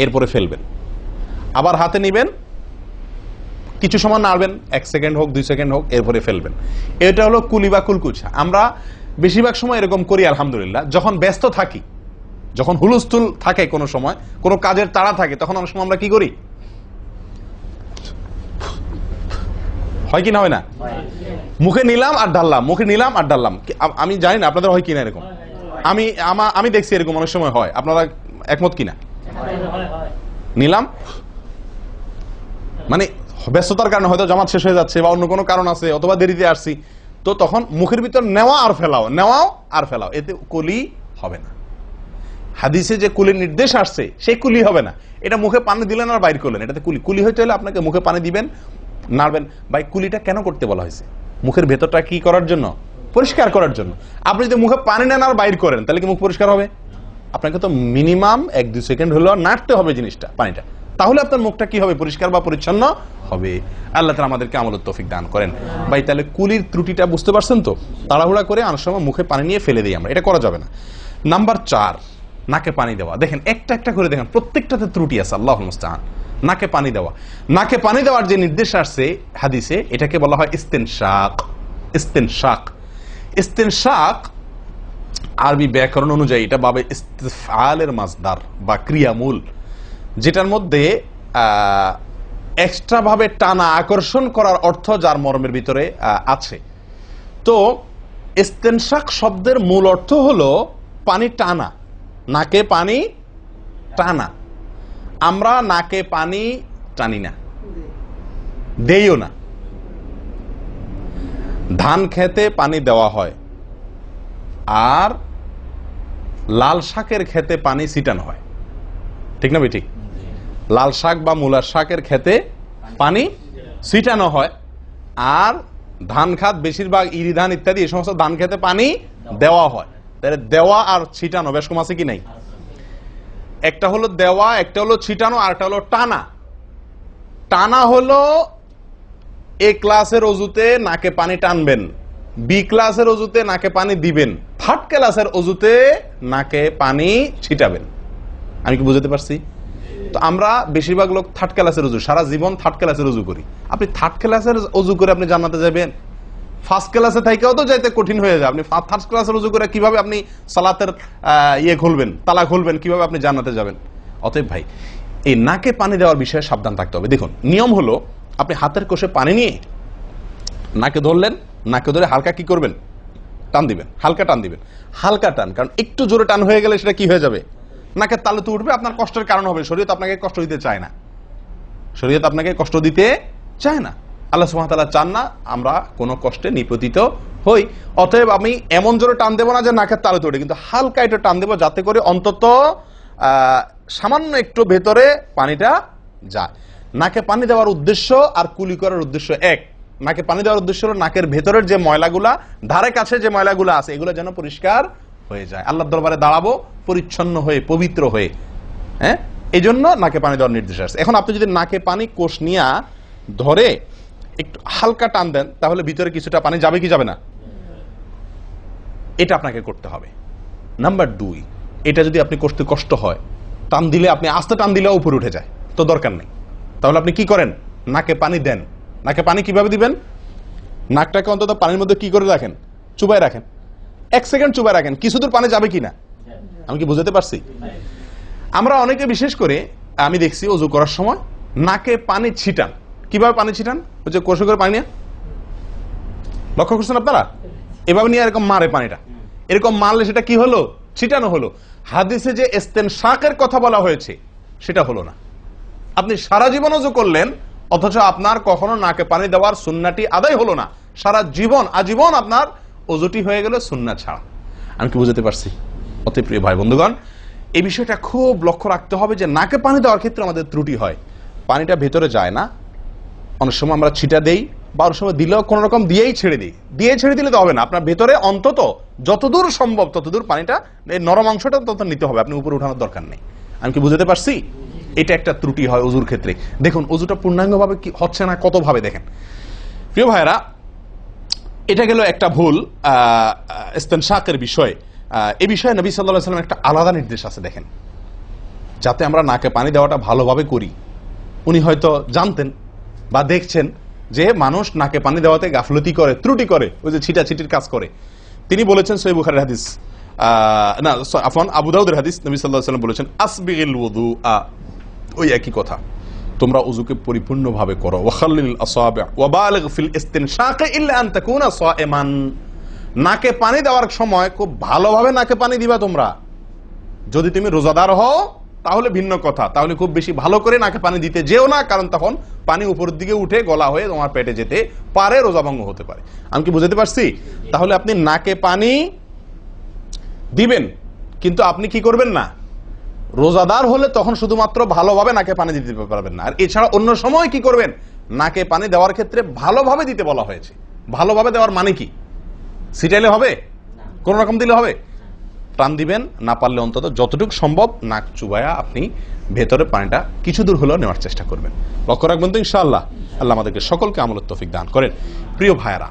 এরপরে ফেলবেন, আবার হাতে নিবেন, কিছু সময় নাড়বেন, 1 সেকেন্ড হোক 2 সেকেন্ড হোক, এরপরে ফেলবেন। এটা হলো কুলি বা কুলকুচা। আমরা বেশিরভাগ সময় এরকম করি আলহামদুলিল্লাহ। যখন ব্যস্ত থাকি, যখন হুলস্থুল থাকে, কোনো সময় কোনো কাজের তাড়া থাকে, তখন অনেক সময় আমরা কি করি? হয় কি না হয় না? মুখে নিলাম আর ঢাললাম, মুখে নিলাম আর ঢাললাম। আমি জানি না আপনাদের হয় কিনা এরকম। আমি দেখছি এরকম অনেক সময় হয়। আপনারা একমত কিনা? নিলাম মানে ব্যস্ততার কারণে হয়তো জামাত শেষ হয়ে যাচ্ছে বা অন্য কোনো কারণ আছে, অথবা দেরিতে আসছি, তো তখন মুখের ভিতর নেওয়া আর ফেলাও, নেওয়াও আর ফেলাও, এতে কুলি হবে না। হাদিসে যে কুলির নির্দেশ আসছে সেই কুলি হবে না। এটা মুখে পানি দিলেন আর বাইর করলেন, এটাতে কুলি হইতে হলে আপনাকে মুখে পানি দিবেন, নাড়বেন। ভাই, কুলিটা কেন করতে বলা হয়েছে? মুখের ভেতরটা কি করার জন্য? পরিষ্কার করার জন্য। আপনি যদি মুখে পানি নেন আর বাইর করেন, তাহলে কি মুখ পরিষ্কার হবে? আপনাকে তো মিনিমাম 1-2 সেকেন্ড হলেও নাড়তে হবে জিনিসটা, পানিটা, তাহলে আপনার মুখটা কি হবে? পরিষ্কার বা পরিচ্ছন্ন হবে। আল্লাহ তাআলা আমাদেরকে আমলের তৌফিক দান করেন। ভাই, তাহলে কুলির ত্রুটিটা বুঝতে পারছেন তো? তাড়াহুড়া করে অনেক সময় মুখে পানি নিয়ে ফেলে দিই আমরা, এটা করা যাবে না। নাম্বার 4, নাকে পানি দেওয়া। দেখেন একটা একটা করে দেখেন, প্রত্যেকটাতে ত্রুটি আছে। আল্লাহুল মুস্তাআন। নাকে পানি দেওয়া, নাকে পানি দেওয়ার যে নির্দেশ আসছে হাদিসে, এটাকে বলা হয় ইস্তেনশাক। ইস্তেনশাক, ইস্তেনশাক আরবি ব্যাকরণ অনুযায়ী এটা বাবে ইস্তিফআলের মাসদার বা ক্রিয়ামূল, যেটার মধ্যে এক্সট্রা ভাবে টানা, আকর্ষণ করার অর্থ যার মর্মের ভিতরে আছে। তো ইস্তেনশাক শব্দের মূল অর্থ হলো পানি টানা, নাকে পানি টানা। আমরা নাকে পানি টানি না, দেইও না। ধান খেতে পানি দেওয়া হয়, আর লাল শাকের খেতে পানি ছিটানো হয়, ঠিক না? ঠিক। লাল শাক বা মূলার শাকের খেতে পানি ছিটানো হয়, আর ধান খাত বেশিরভাগ ইরি ধান ইত্যাদি এই সমস্ত ধান খেতে পানি দেওয়া হয়। তাহলে দেওয়া আর ছিটানো বেশ কম আছে কি নাই? একটা হলো দেওয়া, একটা হলো ছিটানো, আর একটা হলো টানা। টানা হলো এ ক্লাসের অজুতে নাকে পানি টানবেন, বি ক্লাসের অজুতে নাকে পানি দিবেন, থার্ড ক্লাসের অজুতে নাকে পানি ছিটাবেন। আমি কি বুঝতে পারছি? তো আমরা বেশিরভাগ লোক থার্ড ক্লাসের অজু, সারা জীবন থার্ড ক্লাসের অজু করি। আপনি থার্ড ক্লাসের অজু করে আপনি জান্নাতে যাবেন? ফার্স্ট ক্লাসে থাকেও তো যাইতে কঠিন হয়ে যায়। আপনি থার্ড ক্লাসের অজু করে কিভাবে আপনি সালাতের খুলবেন, তালা খুলবেন, কিভাবে আপনি জান্নাতে যাবেন? অতএব ভাই, এই নাকে পানি দেওয়ার বিষয়ে সাবধান থাকতে হবে। দেখুন, নিয়ম হলো আপনি হাতের কোষে পানি নিয়ে নাকে ধরলেন, নাকে ধরে হালকা কি করবেন? টান দিবেন, হালকা টান দিবেন, হালকা টান। কারণ একটু জোরে টান হয়ে গেলে সেটা কি হয়ে যাবে? নাকের তালুতে উঠবে, আপনার কষ্টের কারণ হবে। শরীয়ত আপনাকে কষ্ট দিতে চায় না, শরীয়ত আপনাকে কষ্ট দিতে চায় না। আল্লাহ সুবহানাহু ওয়া তাআলা চান না আমরা কোনো কষ্টে নিপতিত হই। অতএব আমি এমন জোরে টান দেবো না যে নাকের তালুতে উঠে, কিন্তু হালকা একটু টান দেবো যাতে করে অন্তত সামান্য একটু ভেতরে পানিটা যায়। নাকে পানি দেওয়ার উদ্দেশ্য আর কুলি করার উদ্দেশ্য এক। নাকে পানি দেওয়ার উদ্দেশ্য হলো নাকের ভেতরের যে ময়লাগুলা, ধারে কাছে যে ময়লাগুলা আছে, এগুলো যেন পরিষ্কার হয়ে যায়। আল্লাহর দরবারে দাঁড়াবো পরিচ্ছন্ন হয়ে, পবিত্র হয়ে। হ্যাঁ, এই জন্য নাকে পানি দেওয়ার নির্দেশ আছে। এখন আপনি যদি নাকে পানি কোষ নিয়ে ধরে একটু হালকা টান দেন, তাহলে ভিতরে কিছুটা পানি যাবে কি যাবে না? এটা আপনাকে করতে হবে। নাম্বার 2, এটা যদি আপনি করতে কষ্ট হয়, টান দিলে, আপনি আস্তে টান দিলেও উপরে উঠে যায়, তো দরকার নেই। তাহলে আপনি কি করেন? নাকে পানি দেন। নাকে পানি কিভাবে দিবেন? নাকটাকে অন্তত পানির মধ্যে কি করে রাখেন? চুবাই রাখেন, 1 সেকেন্ড চুবাই রাখেন, কিছু দূর পানি যাবে কিনা। আমি কি বুঝতে পারছি? আমরা অনেকে বিশেষ করে আমি দেখছি ওযু করার সময় নাকে পানি ছিটান। কিভাবে পানি ছিটান? ওই যে কষে করে পানি নিয়ে, লক্ষ্য করছেন আপনারা? এভাবে নিয়ে এরকম মারে পানিটা, এরকম মারলে সেটা কি হলো? ছিটানো হলো। হাদিসে যে ইস্তেনশাকের কথা বলা হয়েছে সেটা হলো না। আপনি সারা জীবন ওযু করলেন, অথচ আপনার কখনো নাকে পানি দেওয়ার সুন্নাহটি আদায় হলো না। সারা জীবন, আজীবন আপনার ওযুটি হয়ে গেল সুন্নাহ ছাড়া। আমি কি বুঝতে পারছি? অতি প্রিয় ভাই বন্ধুগণ, এই বিষয়টা খুব লক্ষ্য রাখতে হবে যে নাকে পানি দেওয়ার ক্ষেত্রে আমাদের ত্রুটি হয়, পানিটা ভেতরে যায় না। অনেক সময় আমরা ছিটা দেই, বা অনেক সময় দিলেও কোন রকম দিয়েই ছেড়ে দিই। দিয়ে ছেড়ে দিলে তো হবে না, আপনার ভেতরে অন্তত যতদূর সম্ভব ততদূর পানিটা, এই নরম অংশটা তত নিতে হবে, আপনি উপরে উঠানোর দরকার নেই। আমি কি বুঝতে পারছি? এটা একটা ত্রুটি হয় ওযুর ক্ষেত্রে। দেখুন, ওযুটা পূর্ণাঙ্গভাবে কি হচ্ছে না, কত ভাবে দেখেন। প্রিয় ভাইরা, এটা গেল একটা ভুল ইস্তেনশাকের বিষয়ে। এই বিষয়ে নবী সাল্লাল্লাহু আলাইহি ওয়াসাল্লাম একটা আলাদা নির্দেশ আছে দেখেন, যাতে আমরা নাকে পানি দেওয়াটা ভালোভাবে করি। উনি হয়তো জানতেন বা দেখছেন যে মানুষ নাকে পানি দেওয়াতে গাফলতি করে, ত্রুটি করে, ওই যে ছিটাছিটির কাজ করে। তিনি বলেছেন, সহিহ বুখারীর হাদিস, না আফওয়ান আবু দাউদের হাদিস, নবী সাল্লাল্লাহু আলাইহি ওয়াসাল্লাম বলেছেন, আসবিগিল ওযুআ, ওই একই কথা, তোমরা ওযুকে পরিপূর্ণভাবে করো। ওয়াখাল্লিল আসাবি' ওয়া বালিগ ফিল ইস্তিনশাক ইল্লা আন তাকুনা সাইমান। নাকে পানি দেওয়ার সময় খুব ভালোভাবে নাকে পানি দিবা তোমরা। যদি তুমি রোজাদার হও তাহলে ভিন্ন কথা, তাহলে খুব বেশি ভালো করে নাকে পানি দিতে যেও না, কারণ তখন পানি উপরের দিকে উঠে গলা হয়ে তোমার পেটে যেতে পারে, রোজা ভঙ্গ হতে পারে। আমি কি বুঝতে পারছি? তাহলে আপনি নাকে পানি দিবেন, কিন্তু আপনি কি করবেন না, রোজাদার হলে তখন শুধুমাত্র ভালোভাবে নাকে পানি দিতে পারবেন না। আর এছাড়া অন্য সময় কি করবেন? নাকে পানি দেওয়ার ক্ষেত্রে ভালোভাবে দিতে বলা হয়েছে। ভালোভাবে দেওয়ার মানে কি? ছিটাইলে হবে? কোন রকম দিলে হবে? টান দিবেন, না পারলে অন্তত যতটুকু সম্ভব নাক চুবায়া আপনি ভেতরে পানিটা কিছু দূর হলেও নেওয়ার চেষ্টা করবেন। লক্ষ্য রাখবেন তো ইনশাআল্লাহ। আল্লাহ আমাদেরকে সকলকে আমলের তৌফিক দান করেন। প্রিয় ভাইরা,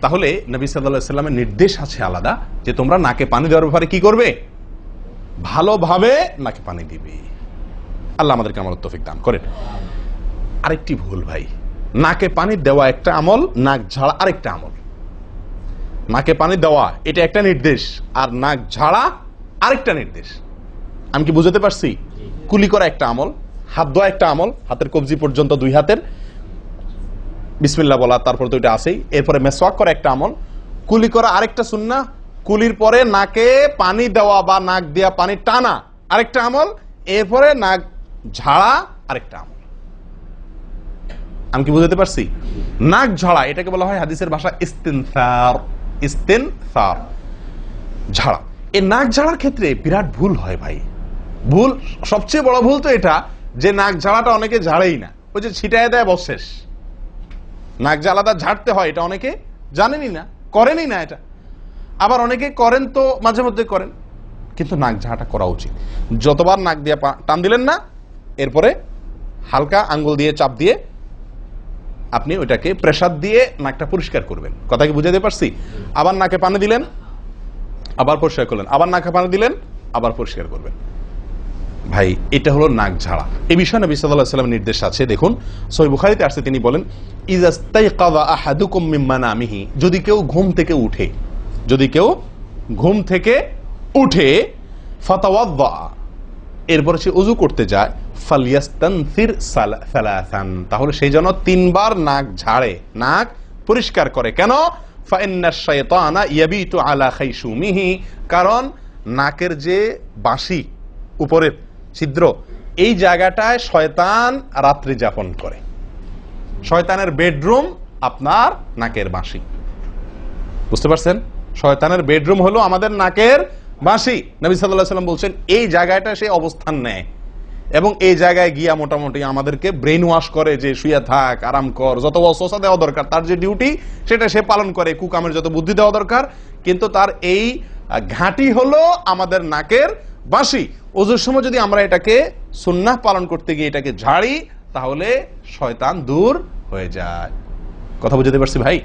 তাহলে নবী সাল্লাল্লাহু আলাইহি ওয়াসাল্লামের নির্দেশ আছে আলাদা, যে তোমরা নাকে পানি দেওয়ার ব্যাপারে কি করবে? ভালোভাবে নাকে পানি দিবে। আল্লাহ আমাদেরকে আমলের তৌফিক দান করেন। আরেকটি ভুল ভাই, নাকে পানি দেওয়া একটা আমল, নাক ঝাড়া আরেকটা আমল। নাকে পানি দেওয়া এটা একটা নির্দেশ, আর নাক ঝাড়া আরেকটা নির্দেশ। আমি কি বুঝতে পারছি? কুলি করা একটা আমল, হাত ধোয়া একটা আমল, হাতের কবজি পর্যন্ত 2 হাতের বিসমিল্লাহ বলা, তারপর তো এটা আছেই। এরপরে মেসওয়াক করা একটা আমল, কুলি করা আরেকটা সুন্নাহ, কুলির পরে নাকে পানি দেওয়া বা নাক দিয়া পানি টানা আরেকটা আমল, এরপরে নাক ঝাড়া আরেকটা আমল। আমি কি বুঝতে পারছি? নাক ঝাড়া এটাকে বলা হয় হাদিসের ভাষা ইস্তিনসার। ইস্তিনসার, ঝাড়া। এই নাক ঝাড়ার ক্ষেত্রে বিরাট ভুল হয় ভাই। ভুল, সবচেয়ে বড় ভুল তো এটা যে নাক ঝাড়াটা অনেকে ঝাড়েই না, ওই যে ছিটায় দেয় বস শেষ। নাক যে আলাদা ঝাড়তে হয় এটা অনেকে জানেনই না, করেনই না এটা। আবার অনেকে করেন তো মাঝে মধ্যে করেন, কিন্তু নাক ঝাড়াটা করা উচিত। যতবার নাক দিয়ে টান দিলেন না, এরপরে হালকা আঙ্গুল দিয়ে চাপ দিয়ে আপনি ওইটাকে প্রেসার দিয়ে নাকটা পরিষ্কার করবেন। কথা কি বুঝাতে পারছি? আবার নাকে পানি দিলেন, আবার পরিষ্কার করলেন, আবার নাকে পানি দিলেন, আবার পরিষ্কার করবেন। ভাই এটা হলো নাক ঝাড়া। এই বিষয়ে নবী সাল্লাল্লাহু আলাইহি ওয়াসাল্লামের নির্দেশ আছে। দেখুন সহিহ বুখারীতে আসছে, তিনি বলেন ইযাস্তাইকাযা আহাদুকুম মিন মানামিহি, যদি কেউ ঘুম থেকে উঠে, যদি কেউ ঘুম থেকে উঠে ফাতাওয়াদ্দা, এরপর সে ওযু করতে যায়, ফালইয়াস্তানসির সালাসান, তাহলে সেই জন্য 3 বার নাক ঝাড়ে, নাক পরিষ্কার করে। কেন? ফাইন্নাশ শাইতানা ইয়াবিতু আলা খাইশুমিহি, কারণ নাকের যে বাঁশি উপরের ছিদ্র, এই জায়গাটায় শয়তান রাত্রি যাপন করে। শয়তানের বেডরুম আপনার নাকের বাঁশি, বুঝতে পারছেন? শয়তানের বেডরুম হলো আমাদের নাকের বাঁশি। নবী সাল্লাল্লাহু আলাইহি ওয়াসাল্লাম বলছেন এই জায়গাটা সে অবস্থান নেয় এবং এই জায়গায় গিয়া মোটামুটি আমাদেরকে ব্রেন ওয়াশ করে, যে শুয়ে থাক, আরাম কর, যত ওয়াসওয়াসা দেওয়া দরকার, তার যে ডিউটি সেটা সে পালন করে, কুকামের যত বুদ্ধি দেওয়া দরকার, কিন্তু তার এই ঘাঁটি হলো আমাদের নাকের বাঁশি। ওযুর সময় যদি আমরা এটাকে সুন্নাহ পালন করতে গিয়ে এটাকে ঝাড়ি, তাহলে শয়তান দূর হয়ে যায়। কথা বুঝতে পারছি ভাই?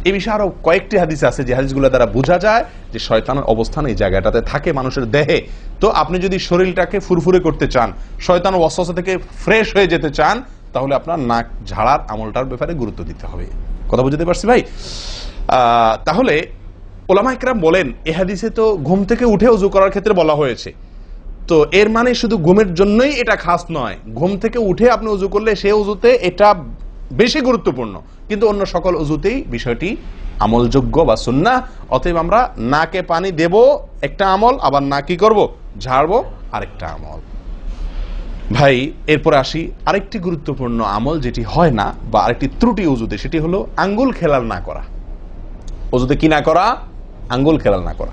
এই বিষয়ে আরো কয়েকটি হাদিস আছে, যে হাদিসগুলো দ্বারা বোঝা যায় যে শয়তানের অবস্থান এই জায়গাটাতে থাকে মানুষের দেহে। তো আপনি যদি শরীরটাকে ফুরফুরে করতে চান, শয়তান ওয়াসওয়াসা থেকে ফ্রেশ হয়ে যেতে চান, তাহলে আপনার নাক ঝাড়ার আমলটার ব্যাপারে গুরুত্ব দিতে হবে। কথা বুঝতে পারছি ভাই? তাহলে উলামা ইকরাম বলেন এই হাদিসে তো ঘুম থেকে উঠে ওযু করার ক্ষেত্রে বলা হয়েছে, তো এর মানে শুধু ঘুমের জন্যই এটা খাস নয়, ঘুম থেকে উঠে আপনি ওযু করলে সে ওযুতে এটা বেশি গুরুত্বপূর্ণ, কিন্তু অন্য সকল ওযুতেই বিষয়টি আমলযোগ্য বা সুন্নাহ। অতএব আমরা নাকে পানি দেব একটা আমল, আবার না কি করব, ঝাড়বো আরেকটা আমল। ভাই এরপরে আসি আরেকটি গুরুত্বপূর্ণ আমল যেটি হয় না, বা আরেকটি ত্রুটি ওযুতে, সেটি হলো আঙ্গুল খেলাল না করা। ওযুতে কি না করা? আঙ্গুল খেলাল না করা।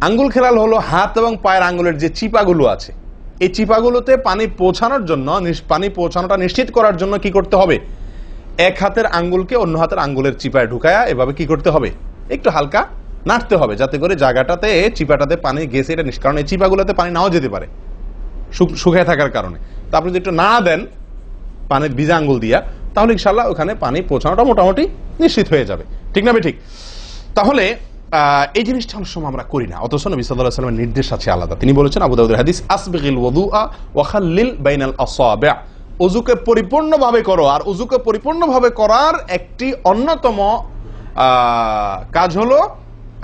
আঙ্গুল খেলাল হলো হাত এবং পায়ের আঙ্গুলের যে চিপাগুলো আছে, এই চিপাগুলোতে পানি পৌঁছানোর জন্য, পানি পৌঁছানোটা নিশ্চিত করার জন্য কি করতে হবে? এক হাতের আঙ্গুলকে অন্য হাতের আঙ্গুলের চিপায় ঢুকায়া এভাবে কি করতে হবে? একটু হালকা নাড়তে হবে, যাতে করে জায়গাটাতে চিপাটাতে পানি গেছে এটা কারণ এই চিপাগুলোতে পানি নাও যেতে পারে শুকিয়ে থাকার কারণে। তা আপনি যদি একটু নাড়া দেন পানির ভিজা আঙ্গুল দিয়া, তাহলে ইনশাআল্লাহ ওখানে পানি পৌঁছানোটা মোটামুটি নিশ্চিত হয়ে যাবে। ঠিক না ঠিক? তাহলে এই জিনিসটা অনেক সময় আমরা করি না, অথচ নবী সাল্লাল্লাহু আলাইহি ওয়াসাল্লামের নির্দেশ আছে আলাদা। তিনি বলেছেন আবু দাউদের হাদিস, আসবিগিল ওযুআ ওয়া খাল্লিল বাইনাল আসাবি', ওযুকে পরিপূর্ণভাবে করো। আর ওযুকে পরিপূর্ণভাবে করার একটি অন্যতম কাজ হলো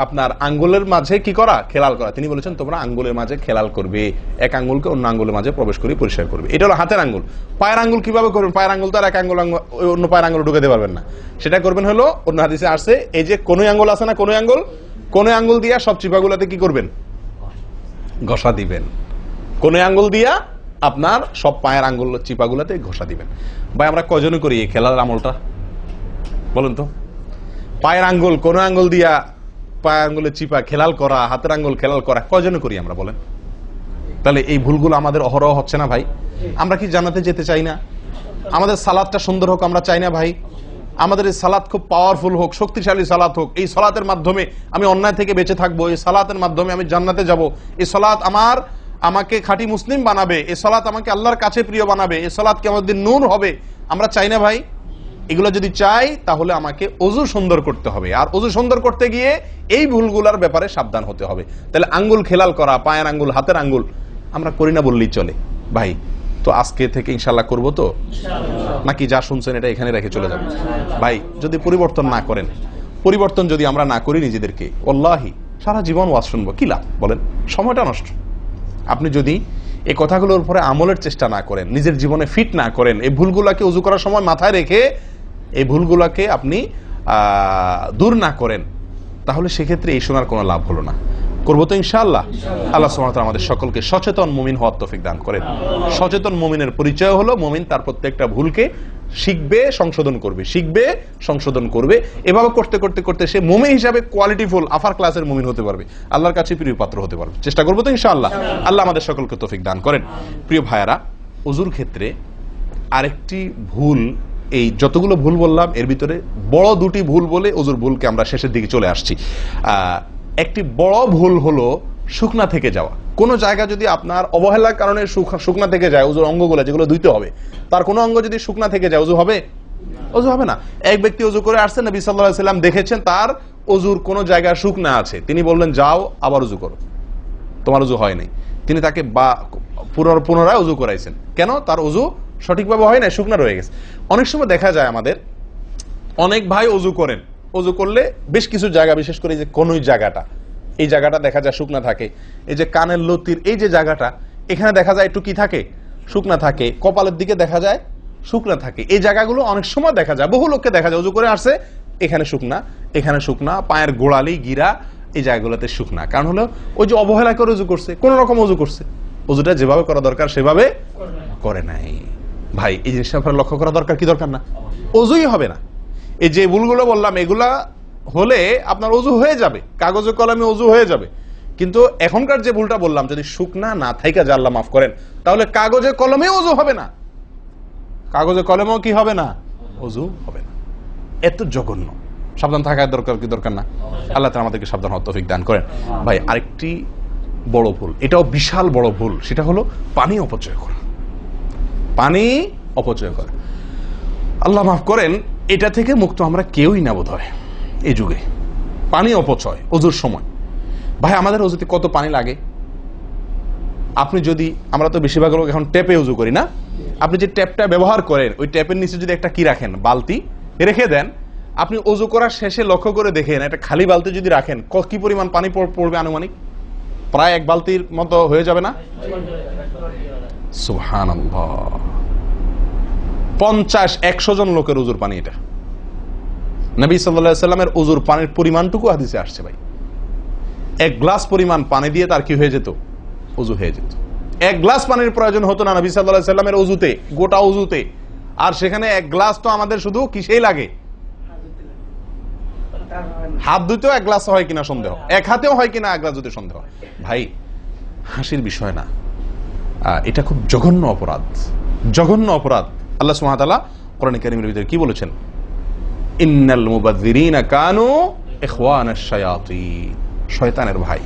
আপনার আঙ্গুলের মাঝে কি করা? খেলাল করা। তিনি বলেছেন তোমরা আঙ্গুলের মাঝে খেলাল করবে, এক আঙ্গুলকে অন্য আঙ্গুলের মাঝে প্রবেশ করে পরিষ্কার করবে। এটা হলো হাতের আঙ্গুল। পায়ের আঙ্গুল কিভাবে করবেন? পায়ের আঙ্গুল তো আর এক আঙ্গুল অন্য পায়ের আঙ্গুল ঢুকাতে পারবেন না, সেটা করবেন হলো অন্য হাদিসে আসছে, এই যে কোন আঙ্গুল আছে না, কোন আঙ্গুল দিয়া সব চিপাগুলোতে কি করবেন? ঘষা দিবেন। কোন আঙ্গুল দিয়া আপনার সব পায়ের আঙ্গুল চিপাগুলোতে ঘষা দিবেন। ভাই আমরা কজনে করি এই খেলার আমলটা বলেন তো? পায়ের আঙ্গুল কোন আঙ্গুল দিয়া পায়ের আঙ্গুলের চিপা খেলাল করা, হাতের আঙ্গুল খেলাল করা কজনে করি আমরা বলেন? তাহলে এই ভুলগুলো আমাদের অহরহ হচ্ছে না ভাই? আমরা কি জান্নাতে যেতে চাই না? আমাদের সালাতটা সুন্দর হোক আমরা চাই না ভাই? আমাদের এই সালাত খুব পাওয়ারফুল হোক, শক্তিশালী সালাত হোক, এই সালাতের মাধ্যমে আমি অন্যায় থেকে বেঁচে থাকবো, এই সালাতের মাধ্যমে আমি জান্নাতে যাব, এই সালাত আমাকে খাঁটি মুসলিম বানাবে, এই সালাত আমাকে আল্লাহর কাছে প্রিয় বানাবে, এই সালাত কি আমাদের নূর হবে, আমরা চাই না ভাই? এগুলো যদি চাই তাহলে আমাকে ওযু সুন্দর করতে হবে, আর ওযু সুন্দর করতে গিয়ে এই ভুলগুলোর ব্যাপারে সাবধান হতে হবে। তাহলে আঙ্গুল খেলাল করা, পায়ের আঙ্গুল, হাতের আঙ্গুল আমরা করি না বললেই চলে ভাই। তো আজকে থেকে ইনশাআল্লাহ করবো তো, নাকি যা শুনছেন এটা এখানে রেখে চলে যাবে? ভাই যদি পরিবর্তন না করেন, পরিবর্তন যদি আমরা না করি নিজেদেরকে, ওয়াল্লাহি সারা জীবন ওয়াজ শুনবো, কি লাভ বলেন? সময়টা নষ্ট। আপনি যদি এই কথাগুলোর উপরে আমলের চেষ্টা না করেন, নিজের জীবনে ফিট না করেন, এই ভুলগুলাকে ওযু করার সময় মাথায় রেখে এই ভুলগুলাকে আপনি দূর না করেন, তাহলে সেক্ষেত্রে এই শোনার কোনো লাভ হলো না। করবো তো ইনশাআল্লাহ। আল্লাহ সুবহানাহু ওয়া তাআলা আমাদের সকলকে সচেতন মুমিন হওয়ার তৌফিক দান করেন। সচেতন মুমিনের পরিচয় হলো মুমিন তার প্রত্যেকটা ভুলকে শিখবে, সংশোধন করবে, শিখবে, সংশোধন করবে। এভাবে করতে করতে করতে সে মুমিন হিসাবে কোয়ালিটিফুল আফার ক্লাসের মুমিন হতে পারবে, আল্লাহর কাছে প্রিয় পাত্র হতে পারবে। চেষ্টা করবো তো ইনশাআল্লাহ। আল্লাহ আমাদের সকলকে তৌফিক দান করেন। প্রিয় ভাইয়ারা, ওযুর ক্ষেত্রে আরেকটি ভুল এই যতগুলো ভুল বললাম এর ভিতরে বড় দুটি ভুল বলে ওজুর ভুলকে আমরা শেষের দিকে চলে আসছি। একটি বড় ভুল হলো শুকনা থেকে যাওয়া। কোনো জায়গা যদি আপনার অবহেলার কারণে শুকনা থেকে যায়, ওজুর অঙ্গগুলো যেগুলো ধুইতে হবে, তার কোনো অঙ্গ যদি শুকনা থেকে যায়, ওজু হবে? ওজু হবে না। এক ব্যক্তি ওজু করে আসছেন, নবী সাল্লাল্লাহু আলাইহি ওয়াসাল্লাম দেখেছেন তার ওজুর কোনো জায়গা শুকনা আছে, তিনি বললেন যাও আবার ওজু করো, তোমার ওজু হয় নাই। তিনি তাকে পুনরায় ওজু করাইছেন। কেন? তার ওজু সঠিকভাবে হয় না, শুকনা রয়ে গেছে। অনেক সময় দেখা যায় আমাদের অনেক ভাই ওজু করেন, ওজু করলে বেশ কিছু জায়গা, বিশেষ করে যে কনুই জায়গাটা, এই জায়গাটা দেখা যায় শুকনা থাকে। এই যে কানের লতির এই যে জায়গাটা, এখানে দেখা যায় একটু কি থাকে, শুকনা থাকে। কপালের দিকে দেখা যায় শুকনা থাকে। এই জায়গাগুলো অনেক সময় দেখা যায়, বহু লোককে দেখা যায় ওজু করে আসছে, এখানে শুকনা, এখানে শুকনা, পায়ের গোড়ালি গিরা এই জায়গাগুলোতে শুকনা। কারণ হলো ওই যে অবহেলা করে ওজু করছে, কোন রকম ওজু করছে, ওজুটা যেভাবে করা দরকার সেভাবে করে নাই। ভাই এই জিনিসটা আপনার লক্ষ্য করা দরকার কি দরকার না? ওজুই হবে না। এই যে ভুলগুলো বললাম এগুলা হলে আপনার ওজু হয়ে যাবে, কাগজে কলমে ওজু হয়ে যাবে। কিন্তু এখনকার যে ভুলটা বললাম, যদি শুকনা না থাইকা যা আল্লাহ মাফ করেন, তাহলে কাগজে কলমে ওজু হবে না, কাগজে কলমেও কি হবে না, ওজু হবে না। এত জঘন্য, সাবধান থাকার দরকার কি দরকার না? আল্লাহ তাআলা আমাদেরকে সাবধান হওয়ার তৌফিক দান করেন। ভাই আরেকটি বড় ভুল, এটাও বিশাল বড় ভুল, সেটা হলো পানি অপচয় করা। পানি অপচয় করা, আল্লাহ মাফ করেন, এটা থেকে মুক্ত আমরা কেউই না বোধ হয় এই যুগে। পানি অপচয় ওজুর সময়। ভাই আমাদের ওজুতে কত পানি লাগে? আপনি যদি, আমরা তো বেশিরভাগ লোক এখন ট্যাপে ওজু করি না, আপনি যে ট্যাপটা ব্যবহার করেন ওই ট্যাপের নিচে যদি একটা কি রাখেন, বালতি রেখে দেন, আপনি ওজু করার শেষে লক্ষ্য করে দেখেন একটা খালি বালতি যদি রাখেন, কি পরিমাণ পানি পড়বে আনুমানিক? প্রায় এক বালতির মতো হয়ে যাবে না? সুবহানাল্লাহ, 50-100 জন লোকের ওজুর পানি এটা। নবী সাল্লাল্লাহু আলাইহি ওয়াসাল্লামের ওজুর পানির পরিমাণটুকু হাদিসে আসছে। ভাই এক গ্লাস পরিমাণ পানি দিয়ে তার কি হয়ে যেত? ওজু হয়ে যেত। এক গ্লাস পানির প্রয়োজন হতো না নবী সাল্লাল্লাহু আলাইহি ওয়াসাল্লামের ওজুতে, গোটা ওজুতে। আর সেখানে এক গ্লাস তো আমাদের শুধু কিসেই লাগে? হাত ধুতেও এক গ্লাস হয় কিনা সন্দেহ, এক হাতেও হয় কিনা এক গ্লাস ধুতে সন্দেহ। ভাই হাসির বিষয় না, এটা খুব জঘন্য অপরাধ, জঘন্য অপরাধ। আল্লাহ সুবহানাহু ওয়া তাআলা কোরআনে কারীমের ভিতরে কি বলেছেন? ইন্নাল মুবাযযিরিনা কানু ইখওয়ানাশ শায়াতিন, শয়তানের ভাই।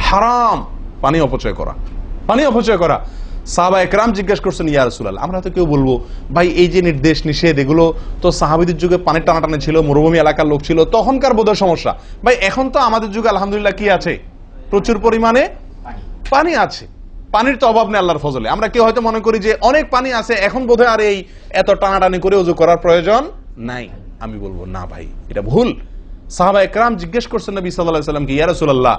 হারাম পানি অপচয় করা, পানি অপচয় করা। সাহাবায়ে কেরাম জিজ্ঞেস করছেন, ইয়া রাসূলুল্লাহ, আমরা তো কেউ বলবো ভাই এই যে নির্দেশ নিষেধ এগুলো তো সাহাবীদের যুগে পানির টানাটানি ছিল, মরুভূমি এলাকার লোক ছিল, তখনকার বোধহয় সমস্যা। ভাই এখন তো আমাদের যুগে আলহামদুলিল্লাহ কি আছে? প্রচুর পরিমাণে পানি আছে, পানির তো অভাব নেই আল্লাহর ফজলে। আমরা কেউ হয়তো মনে করি যে অনেক পানি আছে, এখন বোধহয় আর এই এত টানাটানি করে ওযু করার প্রয়োজন নাই। আমি বলবো না ভাই, এটা ভুল। সাহাবায়ে কেরাম জিজ্ঞেস করছেন নবী সাল্লাল্লাহু আলাইহি ওয়াসাল্লামকে, ইয়া রাসূলুল্লাহ,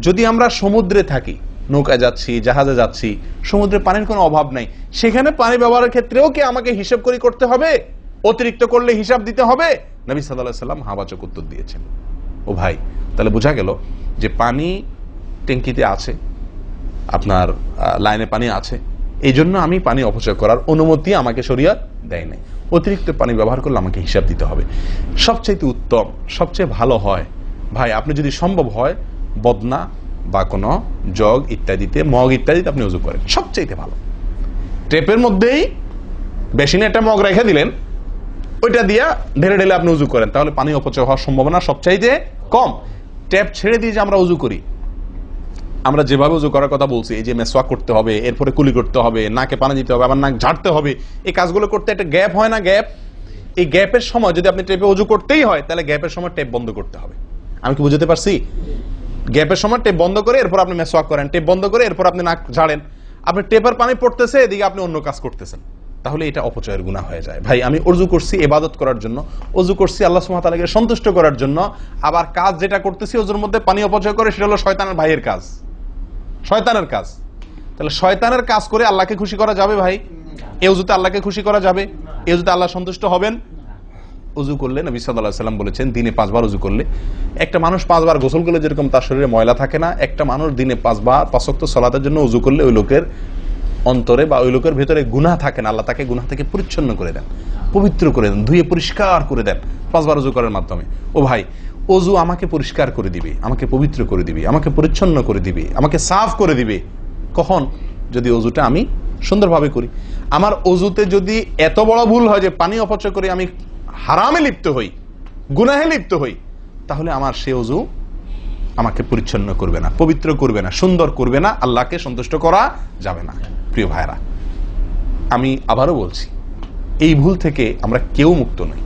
যদি আমরা সমুদ্রে থাকি, নৌকায় যাচ্ছি, জাহাজে যাচ্ছি, সমুদ্রে পানির কোনো অভাব নাই, সেখানে পানি ব্যবহারের ক্ষেত্রেও কি আমাকে হিসাব করে করতে হবে? অতিরিক্ত করলে হিসাব দিতে হবে? নবী সাল্লাল্লাহু আলাইহি ওয়াসাল্লাম হাবাচক উত্তর দিয়েছেন। ও ভাই, তাহলে বোঝা গেল যে পানি ট্যাঙ্কিতে আছে, আপনার লাইনে পানি আছে, এই জন্য আমি পানি অপচয় করার অনুমতি আমাকে শরীয়ত দেয় নাই। অতিরিক্ত পানি ব্যবহার করলে আমাকে হিসাব দিতে হবে। সবচেয়ে উত্তম, সবচেয়ে ভালো হয় ভাই, আপনি যদি সম্ভব হয় বদনা বা কোনো জগ ইত্যাদিতে, মগ ইত্যাদিতে আপনি ওযু করেন, সবচেয়ে ভালো। টেপের মধ্যেই বেসিনে একটা মগ রেখে দিলেন, ওইটা দিয়া ঢেলে ঢেলে আপনি ওযু করেন, তাহলে পানি অপচয় হওয়ার সম্ভাবনা সবচাইতে কম। ট্যাপ ছেড়ে দিয়ে যে আমরা ওযু করি, আমরা যেভাবে ওযু করার কথা বলছি, এই যে মেসওয়াক করতে হবে, এরপরে কুলি করতে হবে, নাকে পানি দিতে হবে, আবার নাক ঝাড়তে হবে, এই কাজগুলো করতে একটা গ্যাপ হয় না? গ্যাপ, এই গ্যাপের সময় যদি আপনি টেপে ওযু করতেই হয়, তাহলে গ্যাপের সময় টেপ বন্ধ করতে হবে। আমি কি বুঝতে পারছি? গ্যাপের সময় টেপ বন্ধ করে এরপর আপনি মেসওয়াক করেন, টেপ বন্ধ করে এরপর আপনি নাক ঝাড়েন। আপনি টেপের পানি পড়তেছে, এদিকে আপনি অন্য কাজ করতেছেন, তাহলে এটা অপচয়ের গুনাহ হয়ে যায়। ভাই আমি ওযু করছি ইবাদত করার জন্য, ওযু করছি আল্লাহ সুবহানাহু ওয়া তাআলাকে সন্তুষ্ট করার জন্য, আবার কাজ যেটা করতেছি ওযুর মধ্যে পানি অপচয় করে, সেটা হলো শয়তানের ভাইয়ের কাজ, শয়তানের কাজ। তাহলে শয়তানের কাজ করে আল্লাহকে খুশি করা যাবে? ভাই এই ওযুতে আল্লাহকে খুশি করা যাবে? এই ওযুতে আল্লাহ সন্তুষ্ট হবেন? ওযু করলে নবী সাল্লাল্লাহু আলাইহি ওয়াসাল্লাম বলেছেন, দিনে 5 বার ওযু করলে, একটা মানুষ 5 বার গোসল করলে যেরকম তার শরীরে ময়লা থাকে না, একটা মানুষ দিনে 5 বার 5 ওয়াক্ত সালাতের জন্য ওযু করলে ওই লোকের অন্তরে বা ওই লোকের ভেতরে গুনাহ থাকে না, আল্লাহ তাকে গুনাহ থেকে পরিচ্ছন্ন করে দেন, পবিত্র করে দেন, ধুয়ে পরিষ্কার করে দেন 5 বার ওযু করার মাধ্যমে। ও ভাই, ওযু আমাকে পরিষ্কার করে দিবে, আমাকে পবিত্র করে দিবে, আমাকে পরিচ্ছন্ন করে দিবে, আমাকে সাফ করে দিবে। কখন? যদি ওযুটা আমি সুন্দরভাবে করি। আমার অজুতে যদি এত বড় ভুল হয় যে পানি অপচয় করে আমি হারামে লিপ্ত হই, গুনাহে লিপ্ত হই, তাহলে আমার সে অজু আমাকে পরিচ্ছন্ন করবে না, পবিত্র করবে না, সুন্দর করবে না, আল্লাহকে সন্তুষ্ট করা যাবে না। প্রিয় ভাইরা, আমি আবারও বলছি, এই ভুল থেকে আমরা কেউ মুক্ত নই।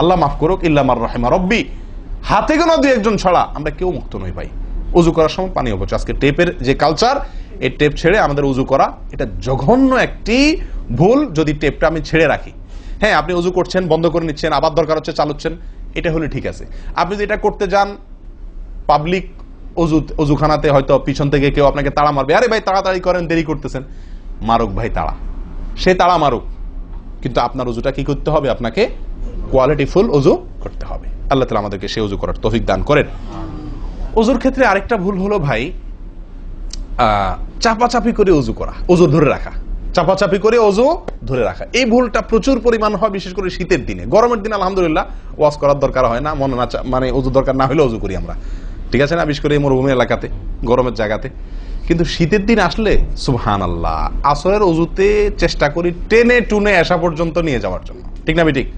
আল্লাহ মাফ করুক, ইল্লা মার রাহিমা রব্বি, হাতে গোনা দুই একজন ছাড়া আমরা কেউ মুক্ত নই ভাই। উজু করার সময় পানি অপচয়, আজকে টেপের যে কালচার, এই টেপ ছেড়ে আমাদের উজু করা, এটা জঘন্য একটি ভুল। যদি টেপটা আমি ছেড়ে রাখি, হ্যাঁ আপনি উজু করছেন, বন্ধ করে নিচ্ছেন, আবার দরকার হচ্ছে চালাচ্ছেন, এটা হলে ঠিক আছে। আপনি যদি এটা করতে যান পাবলিক অজুখানাতে, হয়তো পিছন থেকে কেউ আপনাকে তাড়া মারবে, আরে ভাই তাড়াতাড়ি করেন, দেরি করতেছেন, মারুক ভাই তাড়া, সে তাড়া মারুক, কিন্তু আপনার উজুটা কি করতে হবে? আপনাকে কোয়ালিটিফুল উজু করতে হবে। আল্লাহ তাআলা আমাদেরকে সে উজু করার তৌফিক দান করেন। উজুর ক্ষেত্রে আরেকটা ভুল হলো ভাই, চাপাচাপি করে উজু করা, উজু ধরে রাখা, চাপাচাপি করে উজু ধরে রাখা, এই ভুলটা প্রচুর পরিমাণ হয়, বিশেষ করে শীতের দিনে। গরমের দিনে আলহামদুলিল্লাহ ওয়াজ করার দরকার হয় না, মনে না মানে উজু দরকার না হলে উজু করি আমরা, ঠিক আছে না, বিশেষ করে এই মরুভূমি এলাকাতে, গরমের জায়গাতে। কিন্তু শীতের দিন আসলে সুবহানাল্লাহ, আসরের উজুতে চেষ্টা করি টেনে টুনে আসা পর্যন্ত নিয়ে যাওয়ার জন্য, ঠিক না ঠিক?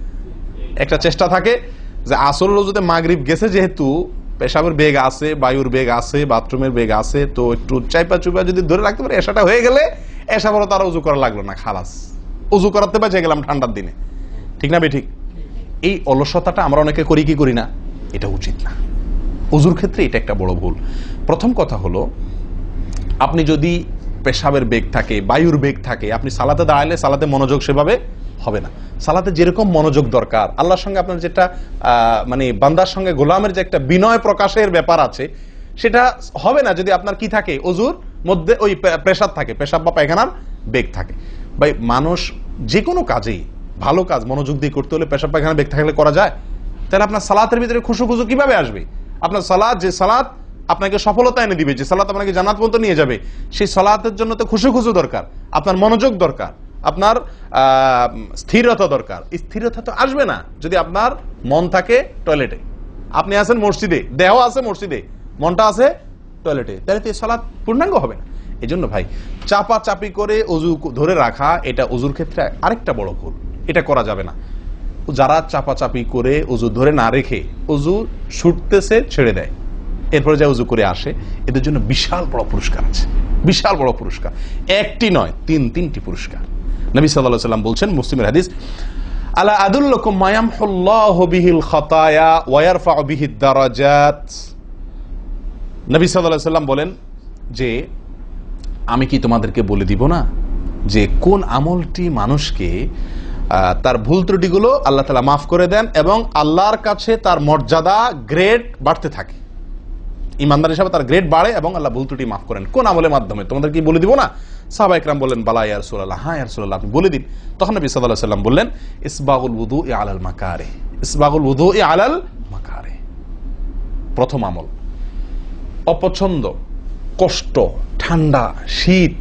একটা চেষ্টা থাকে যে আসরের উজুতে মাগরিব গেছে, যেহেতু পেশাবের বেগ আছে, বায়ুর বেগ আছে, বাথরুমের বেগ আছে, তো একটু চাইপা চুপা যদি ধরে রাখতে পারি, এসাটা হয়ে গেলে এসা বড় তারা উজু করা লাগলো না, খালাস, উজু করাতে বেঁচে গেলাম ঠান্ডার দিনে, ঠিক না ঠিক? এই অলসতাটা আমরা অনেকে করি কি করি না, এটা উচিত না। উজুর ক্ষেত্রে এটা একটা বড় ভুল। প্রথম কথা হলো, আপনি যদি পেশাবের বেগ থাকে, বায়ুর বেগ থাকে, আপনি সালাতে দাঁড়ালে সালাতে মনোযোগ সেভাবে হবে না। সালাতে যেরকম মনোযোগ দরকার, আল্লাহর সঙ্গে আপনার যেটা মানে বান্দার সঙ্গে গোলামের যে একটা বিনয় প্রকাশের ব্যাপার আছে, সেটা হবে না যদি আপনার কি থাকে, অজুর মধ্যে ওই প্রেসার থাকে, পেশাব বা পায়খানার বেগ থাকে। ভাই মানুষ যে কোনো কাজেই, ভালো কাজ মনোযোগ দিয়ে করতে হলে পেশাব পায়খানার বেগ থাকলে করা যায়? তাহলে আপনার সালাতের ভিতরে খুশু খুশু কিভাবে আসবে? আপনার সালাত, যে সালাত আপনাকে সফলতা এনে দিবে, যে সালাত আপনাকে জান্নাত পর্যন্ত নিয়ে যাবে, সেই সালাতের জন্য তো খুশু খুশু দরকার, আপনার মনোযোগ দরকার, আপনার স্থিরতা দরকার। স্থিরতা তো আসবে না যদি আপনার মন থাকে টয়লেটে। আপনি আছেন মসজিদে, দেহ আছে মসজিদে, মনটা আছে টয়লেটে, তাহলে তো এই সালাত পূর্ণাঙ্গ হবে না। এই জন্য ভাই চাপা চাপি করে অজু ধরে রাখা, এটা অজুর ক্ষেত্রে আরেকটা বড় ভুল, এটা করা যাবে না। যারা চাপাচাপি করে অজু ধরে না রেখে অজু ছুটতেছে, ছেড়ে দেয়, এরপরে যা উজু করে আসে, এদের জন্য বিশাল বড় পুরস্কার আছে, বিশাল বড় পুরস্কার, একটি নয়, তিনটি পুরস্কার। নবী সাল্লাল্লাহু আলাইহি ওয়াসাল্লাম বলছেন, মুসলিমের হাদিস, আলা আদুল্লুকুম মা ইয়ামহুল্লাহু বিহিল খাতায়া ওয়া ইয়ারফাউ বিহিদ দারাজাত। নবী সাল্লাল্লাহু আলাইহি ওয়াসাল্লাম বলেন যে, আমি কি তোমাদেরকে বলে দিব না যে কোন আমলটি মানুষকে তার ভুল ত্রুটিগুলো আল্লাহ তাআলা মাফ করে দেন এবং আল্লাহর কাছে তার মর্যাদা, গ্রেড বাড়তে থাকে, ইমানদার হিসাবে তার গ্রেড বাড়ে এবং আল্লাহ ভুল ত্রুটি মাফ করেন। কোন আমলের মাধ্যমে? তোমাদের কি বলে দিব না? সাহাবা ইকরাম বললেন, বালা ইয়া রাসূলুল্লাহ, হ্যাঁ ইয়া রাসূলুল্লাহ, আপনি বলে দিন। তখন নবী সাল্লাল্লাহু আলাইহি ওয়াসাল্লাম বললেন, ইসবাগুল wudu'i আলাল মাকারিহ, ইসবাগুল wudu'i আলাল মাকারিহ। প্রথম আমল, অপছন্দ, কষ্ট, ঠান্ডা, শীত,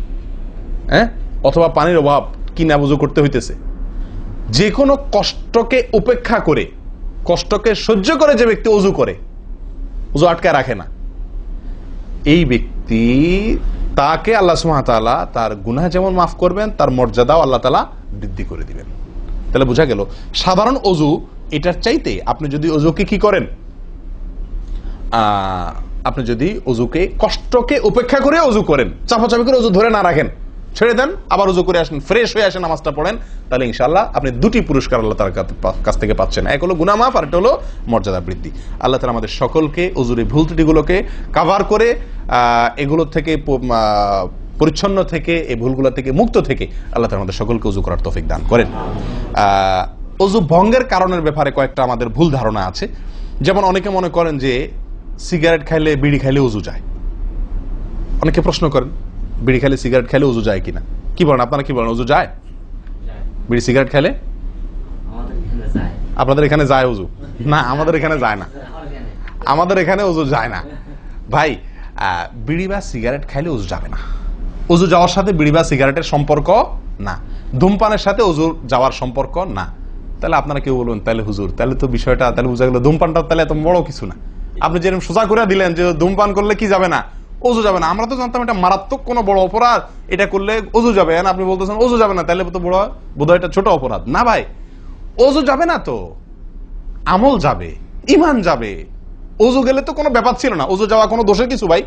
অথবা পানির অভাব, কিনা বুঝু করতে হইতেছে, যে কোনো কষ্টকে উপেক্ষা করে, কষ্টকে সহ্য করে যে ব্যক্তি ওযু করে, ওযু আটকায় রাখে না, এই ব্যক্তি, তাকে আল্লাহ সুবহানাহু ওয়া তাআলা তার গুনাহ যেমন মাফ করবেন, তার মর্যাদাও আল্লাহ তাআলা বৃদ্ধি করে দিবেন। তাহলে বোঝা গেল, সাধারণ ওযু এটার চাইতে আপনি যদি ওযুকে কি করেন, আপনি যদি ওযুকে, কষ্টকে উপেক্ষা করে ওযু করেন, চাপাচাপি করে ওযু ধরে না রাখেন, ছেড়ে দেন, আবার ওযু করে আসেন, ফ্রেশ হয়ে আসেন, নামাজটা পড়েন, তাহলে ইনশাআল্লাহ আপনি দুটি পুরস্কার আল্লাহ তাআলার কাছ থেকে পাচ্ছেন। এক হলো গুনাহ মাফ, আর একটা হলো মর্যাদা বৃদ্ধি। আল্লাহ তাআলা আমাদের সকলকে ওযুর ভুল ত্রুটিগুলোকে কভার করে এগুলো থেকে পরিচ্ছন্ন থেকে, এই ভুলগুলো থেকে মুক্ত থেকে আল্লাহ তাআলা আমাদের সকলকে ওযু করার তৌফিক দান করেন। ওযু ভঙ্গের কারণের ব্যাপারে কয়েকটা আমাদের ভুল ধারণা আছে। যেমন অনেকে মনে করেন যে সিগারেট খাইলে, বিড়ি খাইলে ওযু যায়। অনেকে প্রশ্ন করেন, বিড়ি খাইলে, সিগারেট খাইলে ওযু যায় কিনা? কি বলেন আপনারা, কি বলেন, ওযু যায়? বিড়ি সিগারেট খাইলে? আপনাদের এখানে যায় ওযু? না, আমাদের এখানে যায় না, আমাদের এখানে ওযু যায় না ভাই। বিড়ি বা সিগারেট খাইলে ওযু যাবে না। ওযু যাওয়ার সাথে বিড়ি বা সিগারেটের সম্পর্ক না, ধূমপানের সাথে ওযু যাওয়ার সম্পর্ক না। তাহলে আপনারা কেউ বলবেন, তাহলে হুজুর, তাহলে তো বিষয়টা, তাহলে বোঝা গেল ধূমপানটা তাহলে এত বড় কিছু না। আপনি যেরকম সোজা করে দিলেন যে ধূমপান করলে কি যাবে না, ওযু যাবে না। আমরা তো জানতাম এটা মারাত্মক কোনো বড় অপরাধ, এটা করলে ওযু যাবে, আপনি বলতেছেন ওযু যাবে না, তাহলে তো বোধহয় এটা ছোট অপরাধ। না ভাই, ওযু যাবে না তো আমল যাবে, ঈমান যাবে। ওযু গেলে তো কোনো ব্যাপার ছিল না, ওযু যাওয়া কোনো দোষের কিছু ভাই।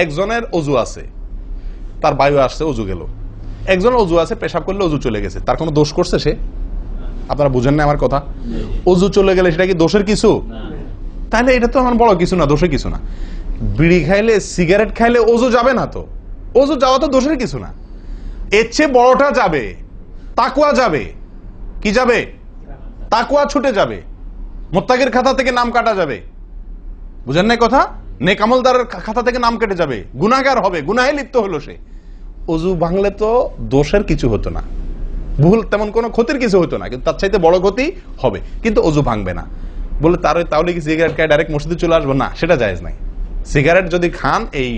একজনের ওযু আছে, তার বায়ু আসছে, ওযু গেল। একজনের ওযু আছে, পেশাব করলে ওযু চলে গেছে, তার কোনো দোষ করছে সে? আপনারা বুঝেন না আমার কথা? ওযু চলে গেলে সেটা কি দোষের কিছু? তাহলে এটা তো আমার বড় কিছু না, দোষের কিছু না। বিড়ি খাইলে, সিগারেট খাইলে ওযু যাবে না তো, ওযু যাওয়া তো দোষের কিছু না। এর চেয়ে বড়টা যাবে, তাকওয়া যাবে। কি যাবে? তাকওয়া ছুটে যাবে, মুত্তাকির খাতা থেকে নাম কাটা যাবে। বুঝেন না কথা? নেক আমলদারের খাতা থেকে নাম কেটে যাবে, গুনাহগার হবে, গুনাহে লিপ্ত হলো সে। ওযু ভাঙলে তো দোষের কিছু হতো না, ভুল তেমন কোনো ক্ষতির কিছু হতো না, কিন্তু তার চাইতে বড় ক্ষতি হবে। কিন্তু ওযু ভাঙবে না বলে তাহলে কি সিগারেট খায় ডাইরেক্ট মসজিদে চলে আসবো? না, সেটা জায়েজ নাই। সিগারেট যদি খান, এই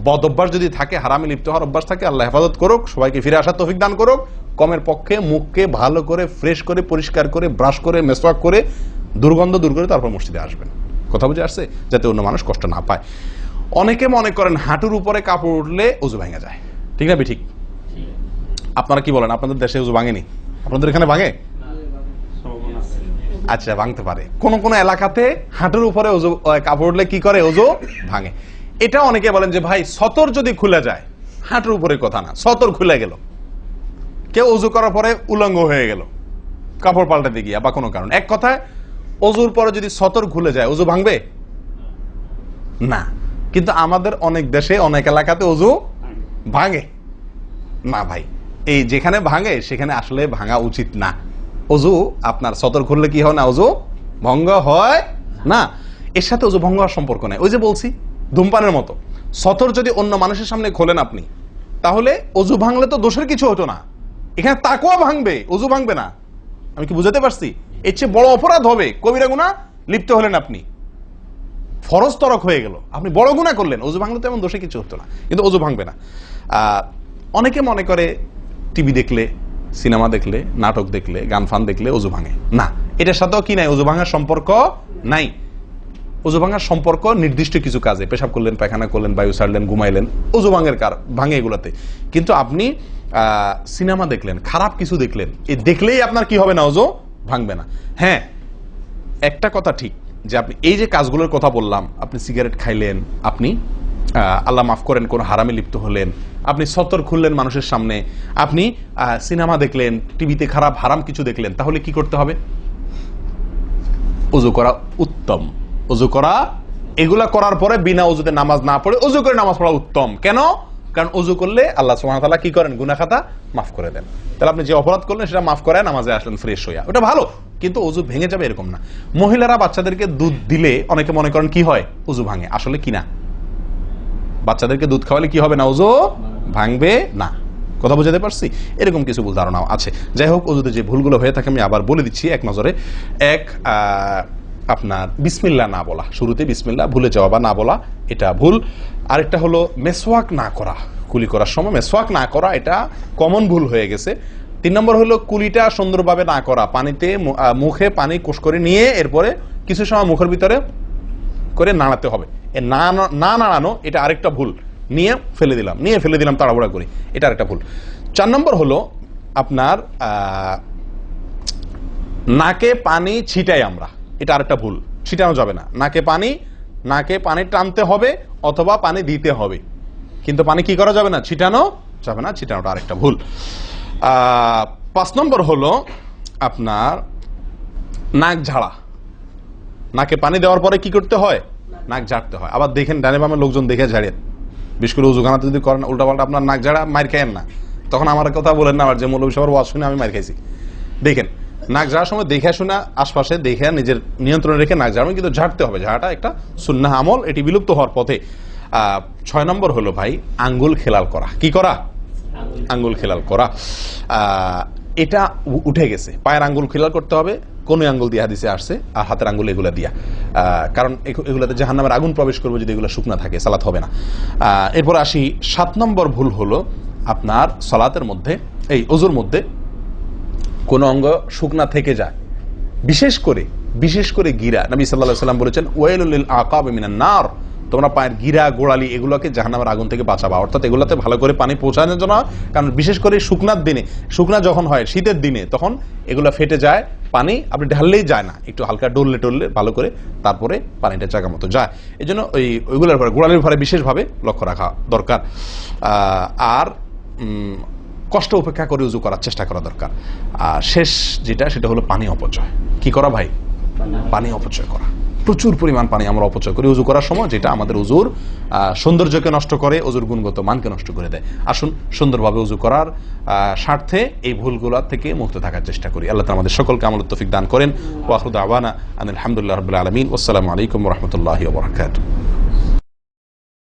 বদ অভ্যাস যদি থাকে, হারামে লিপ্ত হওয়ার অভ্যাস থাকে, আল্লাহ হেফাজত করুক, সবাইকে ফিরে আসার তৌফিক দান করুক। কমের পক্ষে মুখকে ভালো করে ফ্রেশ করে পরিষ্কার করে ব্রাশ করে মেসওয়াক করে দুর্গন্ধ দূর করে তারপর মসজিদে আসবেন। কথা বুঝে আসছে? যাতে অন্য মানুষ কষ্ট না পায়। অনেকে মনে করেন হাঁটুর উপরে কাপড় উঠলে ওযু ভেঙে যায়, ঠিক না? ঠিক। আপনারা কি বলেন? আপনাদের দেশে ওযু ভাঙেনি? আপনাদের এখানে ভাঙে? আচ্ছা, ভাঙতে পারে। কোন কোন এলাকাতে হাঁটুর উপরে ওযু কাপড় উঠলে কি করে? ওযু ভাঙে। এটা অনেকে বলেন যে ভাই সতর যদি খুলে যায়, হাঁটুর উপরে কথা না, সতর খুলে গেল, কেউ ওযু করার পরে উলঙ্গ হয়ে গেল কাপড় পাল্টাতে গিয়া বা কোনো কারণ, এক কথায় ওযুর পরে যদি সতর খুলে যায় ওযু ভাঙবে না। কিন্তু আমাদের অনেক দেশে অনেক এলাকাতে ওযু ভাঙে না ভাই। এই যেখানে ভাঙে সেখানে আসলে ভাঙা উচিত না। ওযু আপনার সতর খুললে কি হয় না? ওযু ভঙ্গ হয় না। এর সাথে ওযু ভঙ্গ হওয়ার সম্পর্ক নেই। ওই যে বলছি ধূমপানের মতো, সতর যদি অন্য মানুষের সামনে খোলেন আপনি, তাহলে ওযু ভাঙলে তো দোষের কিছু হতো না। এখানে তাকওয়া ভাঙবে, ওযু ভাঙবে না। আমি কি বুঝাতে পারছি? এর চেয়ে বড় অপরাধ হবে, কবিরা গুনাহ লিপ্ত হলেন আপনি, ফরজ তরক হয়ে গেল, আপনি বড় গুনাহ করলেন। ওযু ভাঙলে তো এমন দোষে কিছু হতো না, কিন্তু ওযু ভাঙবে না। অনেকে মনে করে টিভি দেখলে, সিনেমা দেখলে, নাটক দেখলে, গান ফান দেখলে ওযু ভাঙে না। এটার সাথেও কি নাই? ওযু ভাঙার সম্পর্ক নাই। ওযু ভাঙার সম্পর্ক নির্দিষ্ট কিছু কাজে, পেশাব করলেন, পায়খানা করলেন, বায়ু ছাড়লেন, ঘুমাইলেন, ওযু ভাঙে এগুলাতে। কিন্তু আপনি সিনেমা দেখলেন, খারাপ কিছু দেখলেন, এই দেখলেই আপনার কি হবে না? ওযু ভাঙবে না। হ্যাঁ, একটা কথা ঠিক যে আপনি এই যে কাজগুলোর কথা বললাম, আপনি সিগারেট খাইলেন, আপনি আল্লাহ মাফ করেন কোন হারামে লিপ্ত হলেন, আপনি সতর খুললেন মানুষের সামনে, আপনি সিনেমা দেখলেন, টিভিতে খারাপ হারাম কিছু দেখলেন, তাহলে কি করতে হবে? ওযু করা উত্তম। ওযু করা, এগুলা করার পরে বিনা ওযুতে নামাজ না পড়ে ওযু করে নামাজ পড়া উত্তম। কেন? কারণ ওযু করলে আল্লাহ সুবহানাহু ওয়া তাআলা কি করেন? গুনাহ খাতা মাফ করে দেন। তাহলে আপনি যে অপরাধ করলেন সেটা মাফ করে নামাজে আসলেন ফ্রেশ হইয়া, ওটা ভালো। কিন্তু ওযু ভেঙে যাবে এরকম না। মহিলারা বাচ্চাদেরকে দুধ দিলে অনেকে মনে করেন কি হয়? ওযু ভাঙে। আসলে কি না, বাচ্চাদেরকে দুধ খাওয়ালে কি হবে না? ওযু ভাঙবে না। কথা বুঝাতে পারছি? এরকম কিছু ভুল ধারণাও আছে। যাই হোক, ওযুতে যে ভুলগুলো হয়ে থাকে আমি আবার বলে দিচ্ছি এক নজরে। এক, আপনার বিসমিল্লাহ না বলা, শুরুতে বিসমিল্লাহ ভুলে যাওয়া বা না বলা, এটা ভুল। আরেকটা হলো মেসওয়াক না করা, কুলি করার সময় মেসওয়াক না করা, এটা কমন ভুল হয়ে গেছে। 3 নম্বর হলো কুলিটা সুন্দরভাবে না করা, পানিতে মুখে পানি কোষ করে নিয়ে এরপরে কিছু সময় মুখের ভিতরে করে নাড়াতে হবে। না নাড়ানো, এটা আরেকটা ভুল। নিয়ে ফেলে দিলাম তাড়াহুড়া করে, এটা আরেকটা ভুল। 4 নম্বর হলো আপনার নাকে পানি ছিটাই আমরা, এটা আরেকটা ভুল। ছিটানো যাবে না। নাকে পানি টানতে হবে অথবা পানি দিতে হবে, কিন্তু পানি কি করা যাবে না? ছিটানো যাবে না। ছিটানোটা আরেকটা ভুল। 5 নম্বর হলো আপনার নাক ঝাড়া। নাকে পানি দেওয়ার পরে কি করতে হয়? নাক ঝাড়তে হয়। আবার দেখেন ডানে বামে লোকজন দেখে ঝাড়েন, বিশেষ করে উজুখানাতে যদি করেন উল্টাপাল্টা আপনার নাক ঝাড়া, মার খায়েন না। তখন আমার কথা বলেন না, আমার যে মৌলভী সবার ওয়াজ শুনে আমি মার খাইছি। দেখেন, নাক ঝাড়ার সময় দেখে শোনা, আশপাশে দেখে নিজের নিয়ন্ত্রণে রেখে নাক ঝাড়াবেন, কিন্তু ঝাড়তে হবে। ঝাড়াটা একটা সুন্নাহ আমল, এটি বিলুপ্ত হওয়ার পথে। 6 নম্বর হলো ভাই আঙ্গুল খেলাল করা। কি করা? আঙ্গুল খেলাল করা। এটা উঠে গেছে। পায়ের আঙ্গুল খেলাল করতে হবে, কোন আঙ্গুল দিয়ে হাদিসে আসছে, আর হাতের আঙ্গুল এগুলা দিয়া, কারণ এগুলাতে জাহান্নামের আগুন প্রবেশ করবে যদি এগুলো শুকনা থাকে, সালাত হবে না। এরপর আসি 7 নম্বর ভুল হলো আপনার সালাতের মধ্যে, এই ওযুর মধ্যে কোন অঙ্গ শুকনা থেকে যায়, বিশেষ করে গিরা। নবী সাল্লাল্লাহু আলাইহি ওয়াসাল্লাম বলেছেন ওয়াইলুল লিল আকাব মিনান নার, তোমরা পায়ের গিরা গোড়ালি এগুলোকে জাহান্নামের আগুন থেকে বাঁচাবা, অর্থাৎ এগুলোতে ভালো করে পানি পৌঁছানোর জন্য। কারণ বিশেষ করে শুকনার দিনে, শুকনা যখন হয় শীতের দিনে, তখন এগুলো ফেটে যায়, পানি আপনি ঢাললেই যায় না, একটু হালকা ডললে টললে ভালো করে তারপরে পানিটা জায়গা মতো যায়। এই জন্য ওইগুলোর পরে গোড়ালির পরে বিশেষভাবে লক্ষ্য রাখা দরকার। আর কষ্ট উপেক্ষা করে উজু করার চেষ্টা করা দরকার। আর শেষ যেটা, সেটা হলো পানি অপচয়। কি করা ভাই? পানি অপচয় করা। প্রচুর পরিমাণ পানি আমরা অপচয় করি উজু করার সময়, যেটা আমাদের উজুর সৌন্দর্যকে নষ্ট করে, উজুর গুণগত মানকে নষ্ট করে দেয়। আসুন সুন্দরভাবে উজু করার স্বার্থে এই ভুলগুলো থেকে মুক্ত থাকার চেষ্টা করি। আল্লাহ তাআলা আমাদের সকলকে আমলের তৌফিক দান করেন। ওয়া আখিরু দাওয়ানা আনিল হামদুলিল্লাহি রাব্বিল আলামিন। আসসালামু আলাইকুম ওয়া রাহমাতুল্লাহি ওয়া বারাকাতুহু।